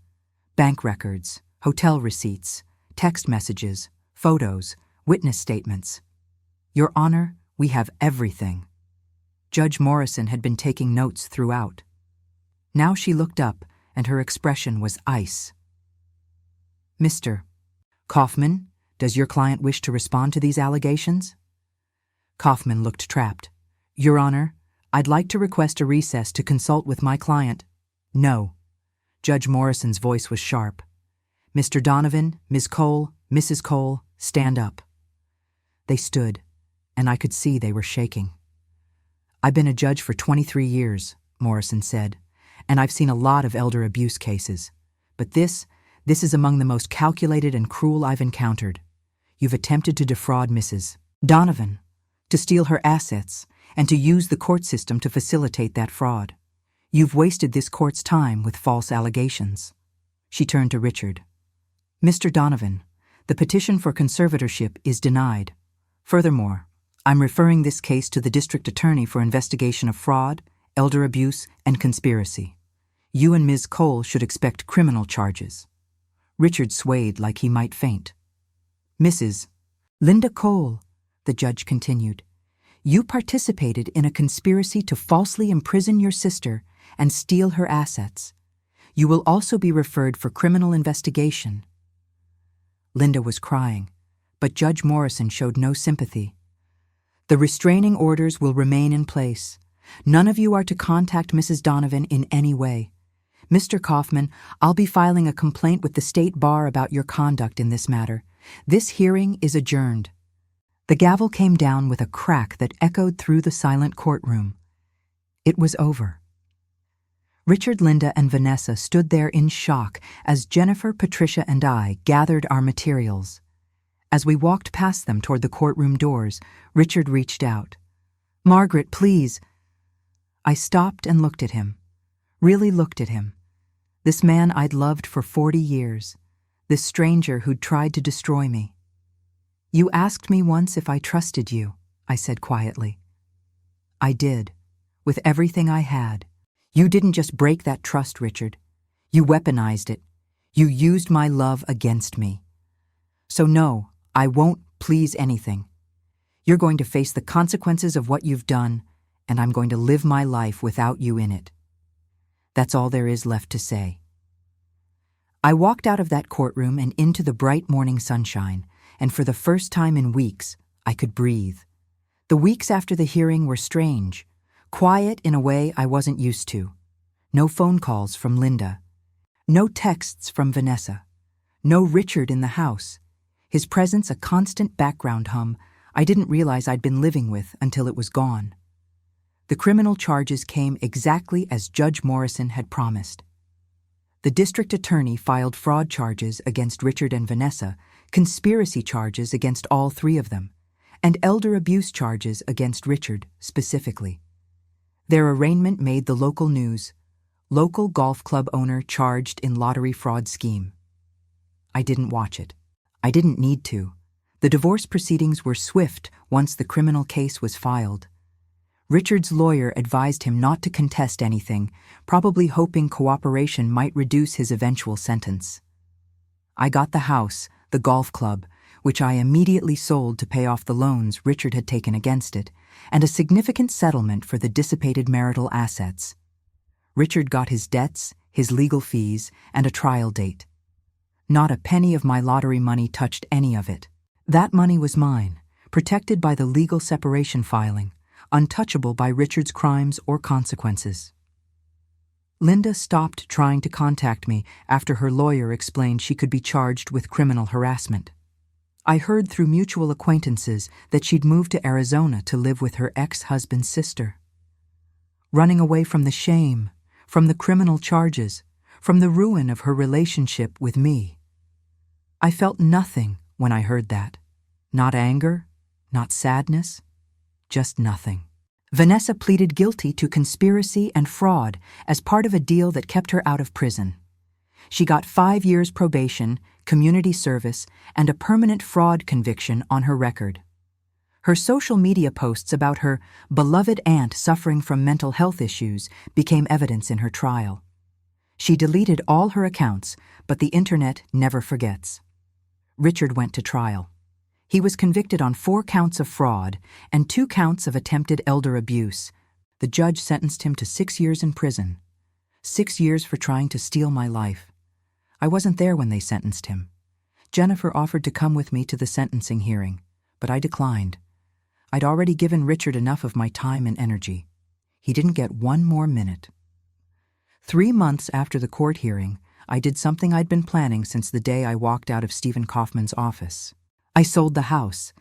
Bank records, hotel receipts, text messages, photos, witness statements. Your Honor, we have everything. Judge Morrison had been taking notes throughout. Now she looked up, and her expression was ice. Mr. Kaufman, does your client wish to respond to these allegations? Kaufman looked trapped. Your Honor, I'd like to request a recess to consult with my client. No. Judge Morrison's voice was sharp. Mr. Donovan, Ms. Cole, Mrs. Cole, stand up. They stood, and I could see they were shaking. I've been a judge for 23 years, Morrison said, and I've seen a lot of elder abuse cases. But this is among the most calculated and cruel I've encountered. You've attempted to defraud Mrs. Donovan, to steal her assets, and to use the court system to facilitate that fraud. You've wasted this court's time with false allegations. She turned to Richard. Mr. Donovan, the petition for conservatorship is denied. Furthermore, I'm referring this case to the district attorney for investigation of fraud, elder abuse, and conspiracy. You and Ms. Cole should expect criminal charges. Richard swayed like he might faint. Mrs. Linda Cole, the judge continued, you participated in a conspiracy to falsely imprison your sister and steal her assets. You will also be referred for criminal investigation. Linda was crying, But Judge Morrison showed no sympathy. "The restraining orders will remain in place. None of you are to contact Mrs. Donovan in any way. Mr. Kaufman, I'll be filing a complaint with the State Bar about your conduct in this matter. This hearing is adjourned." The gavel came down with a crack that echoed through the silent courtroom. It was over. Richard, Linda, and Vanessa stood there in shock as Jennifer, Patricia, and I gathered our materials. As we walked past them toward the courtroom doors, Richard reached out. "Margaret, please." I stopped and looked at him. Really looked at him. This man I'd loved for 40 years. This stranger who'd tried to destroy me. "You asked me once if I trusted you," I said quietly. "I did, with everything I had. You didn't just break that trust, Richard. You weaponized it. You used my love against me. So no, I won't please anything. You're going to face the consequences of what you've done, and I'm going to live my life without you in it. That's all there is left to say." I walked out of that courtroom and into the bright morning sunshine, and for the first time in weeks, I could breathe. The weeks after the hearing were strange, quiet in a way I wasn't used to. No phone calls from Linda. No texts from Vanessa. No Richard in the house. His presence a constant background hum I didn't realize I'd been living with until it was gone. The criminal charges came exactly as Judge Morrison had promised. The district attorney filed fraud charges against Richard and Vanessa, conspiracy charges against all three of them, and elder abuse charges against Richard specifically. Their arraignment made the local news. Local golf club owner charged in lottery fraud scheme. I didn't watch it. I didn't need to. The divorce proceedings were swift once the criminal case was filed. Richard's lawyer advised him not to contest anything, probably hoping cooperation might reduce his eventual sentence. I got the house, the golf club, which I immediately sold to pay off the loans Richard had taken against it, and a significant settlement for the dissipated marital assets. Richard got his debts, his legal fees, and a trial date. Not a penny of my lottery money touched any of it. That money was mine, protected by the legal separation filing, untouchable by Richard's crimes or consequences. Linda stopped trying to contact me after her lawyer explained she could be charged with criminal harassment. I heard through mutual acquaintances that she'd moved to Arizona to live with her ex-husband's sister. Running away from the shame, from the criminal charges, from the ruin of her relationship with me. I felt nothing when I heard that. Not anger, not sadness, just nothing. Vanessa pleaded guilty to conspiracy and fraud as part of a deal that kept her out of prison. She got 5 years probation, community service, and a permanent fraud conviction on her record. Her social media posts about her beloved aunt suffering from mental health issues became evidence in her trial. She deleted all her accounts, but the internet never forgets. Richard went to trial. He was convicted on 4 counts of fraud and 2 counts of attempted elder abuse. The judge sentenced him to 6 years in prison. 6 years for trying to steal my life. I wasn't there when they sentenced him. Jennifer offered to come with me to the sentencing hearing, but I declined. I'd already given Richard enough of my time and energy. He didn't get 1 more minute. 3 months after the court hearing, I did something I'd been planning since the day I walked out of Stephen Kaufman's office. I sold the house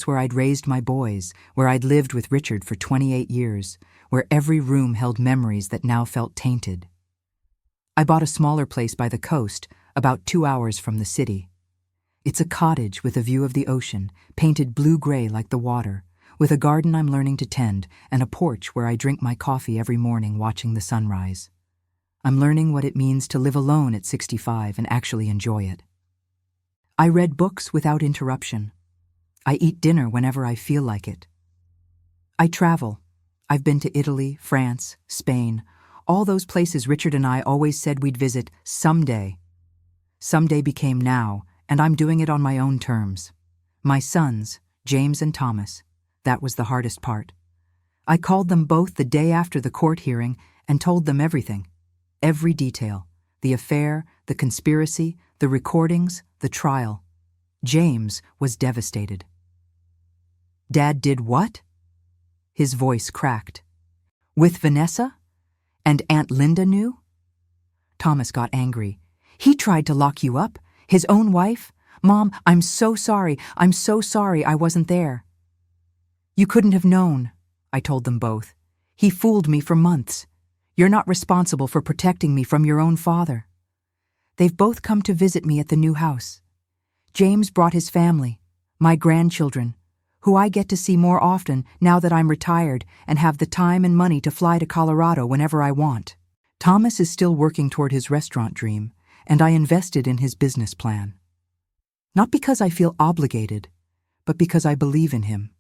where I'd raised my boys, where I'd lived with Richard for 28 years, where every room held memories that now felt tainted. I bought a smaller place by the coast, about 2 hours from the city. It's a cottage with a view of the ocean, painted blue-gray like the water, with a garden I'm learning to tend and a porch where I drink my coffee every morning watching the sunrise. I'm learning what it means to live alone at 65 and actually enjoy it. I read books without interruption. I eat dinner whenever I feel like it. I travel. I've been to Italy, France, Spain, all those places Richard and I always said we'd visit someday. Someday became now, and I'm doing it on my own terms. My sons, James and Thomas, that was the hardest part. I called them both the day after the court hearing and told them everything. Every detail, the affair, the conspiracy, the recordings, the trial. James was devastated. Dad did what? His voice cracked. With Vanessa? And Aunt Linda knew? Thomas got angry. He tried to lock you up? His own wife? Mom, I'm so sorry. I'm so sorry I wasn't there. You couldn't have known, I told them both. He fooled me for months. You're not responsible for protecting me from your own father. They've both come to visit me at the new house. James brought his family, my grandchildren, who I get to see more often now that I'm retired and have the time and money to fly to Colorado whenever I want. Thomas is still working toward his restaurant dream, and I invested in his business plan. Not because I feel obligated, but because I believe in him.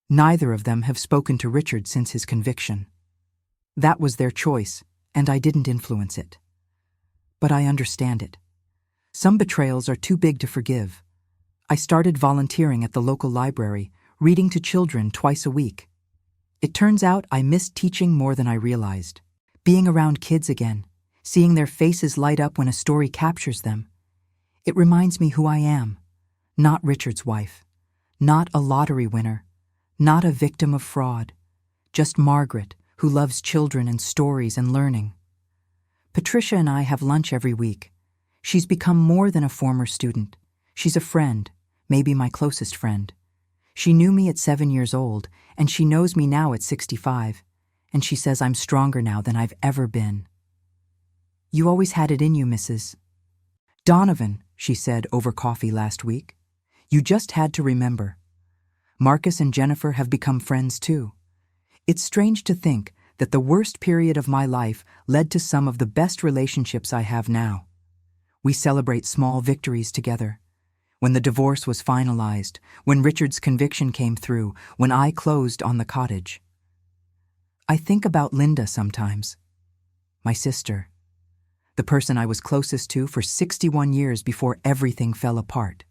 Neither of them have spoken to Richard since his conviction. That was their choice, and I didn't influence it. But I understand it. Some betrayals are too big to forgive. I started volunteering at the local library, reading to children twice a week. It turns out I missed teaching more than I realized. Being around kids again, seeing their faces light up when a story captures them. It reminds me who I am. Not Richard's wife. Not a lottery winner. Not a victim of fraud. Just Margaret, who loves children and stories and learning. Patricia and I have lunch every week. She's become more than a former student. She's a friend, maybe my closest friend. She knew me at 7 years old, and she knows me now at 65, and she says I'm stronger now than I've ever been. You always had it in you, Mrs. Donovan, she said over coffee last week. You just had to remember. Marcus and Jennifer have become friends too. It's strange to think that the worst period of my life led to some of the best relationships I have now. We celebrate small victories together. When the divorce was finalized, when Richard's conviction came through, when I closed on the cottage. I think about Linda sometimes. My sister. The person I was closest to for 61 years before everything fell apart.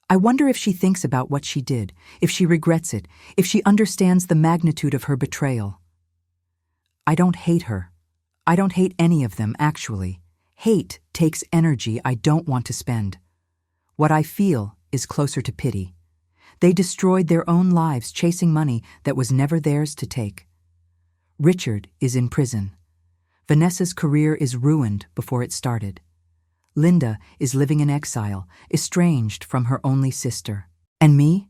I wonder if she thinks about what she did, if she regrets it, if she understands the magnitude of her betrayal. I don't hate her. I don't hate any of them, actually. Hate takes energy I don't want to spend. What I feel is closer to pity. They destroyed their own lives chasing money that was never theirs to take. Richard is in prison. Vanessa's career is ruined before it started. Linda is living in exile, estranged from her only sister. And me?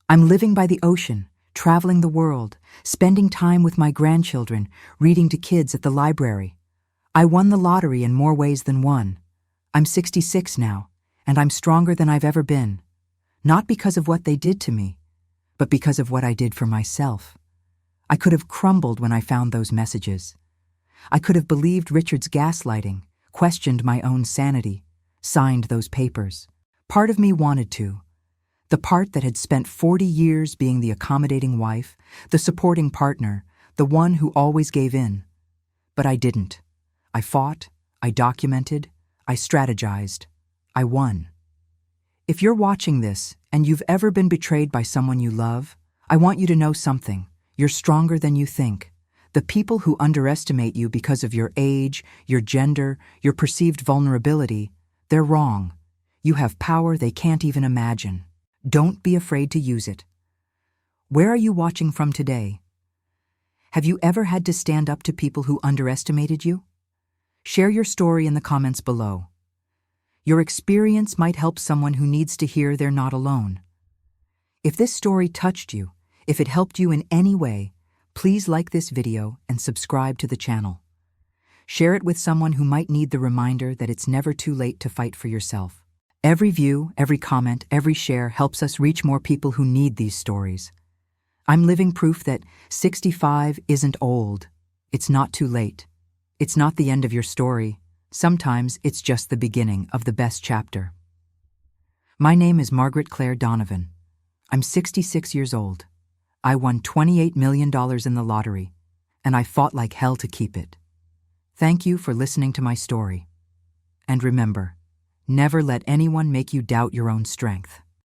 I'm living by the ocean, traveling the world, spending time with my grandchildren, reading to kids at the library. I won the lottery in more ways than one. I'm 66 now, and I'm stronger than I've ever been. Not because of what they did to me, but because of what I did for myself. I could have crumbled when I found those messages. I could have believed Richard's gaslighting, questioned my own sanity, signed those papers. Part of me wanted to. The part that had spent 40 years being the accommodating wife, the supporting partner, the one who always gave in. But I didn't. I fought, I documented, I strategized, I won. If you're watching this and you've ever been betrayed by someone you love, I want you to know something. You're stronger than you think. The people who underestimate you because of your age, your gender, your perceived vulnerability, they're wrong. You have power they can't even imagine. Don't be afraid to use it. Where are you watching from today? Have you ever had to stand up to people who underestimated you? Share your story in the comments below. Your experience might help someone who needs to hear they're not alone. If this story touched you, if it helped you in any way, please like this video and subscribe to the channel. Share it with someone who might need the reminder that it's never too late to fight for yourself. Every view, every comment, every share helps us reach more people who need these stories. I'm living proof that 65 isn't old. It's not too late. It's not the end of your story. Sometimes it's just the beginning of the best chapter. My name is Margaret Claire Donovan. I'm 66 years old. I won $28 million in the lottery, and I fought like hell to keep it. Thank you for listening to my story. And remember, never let anyone make you doubt your own strength.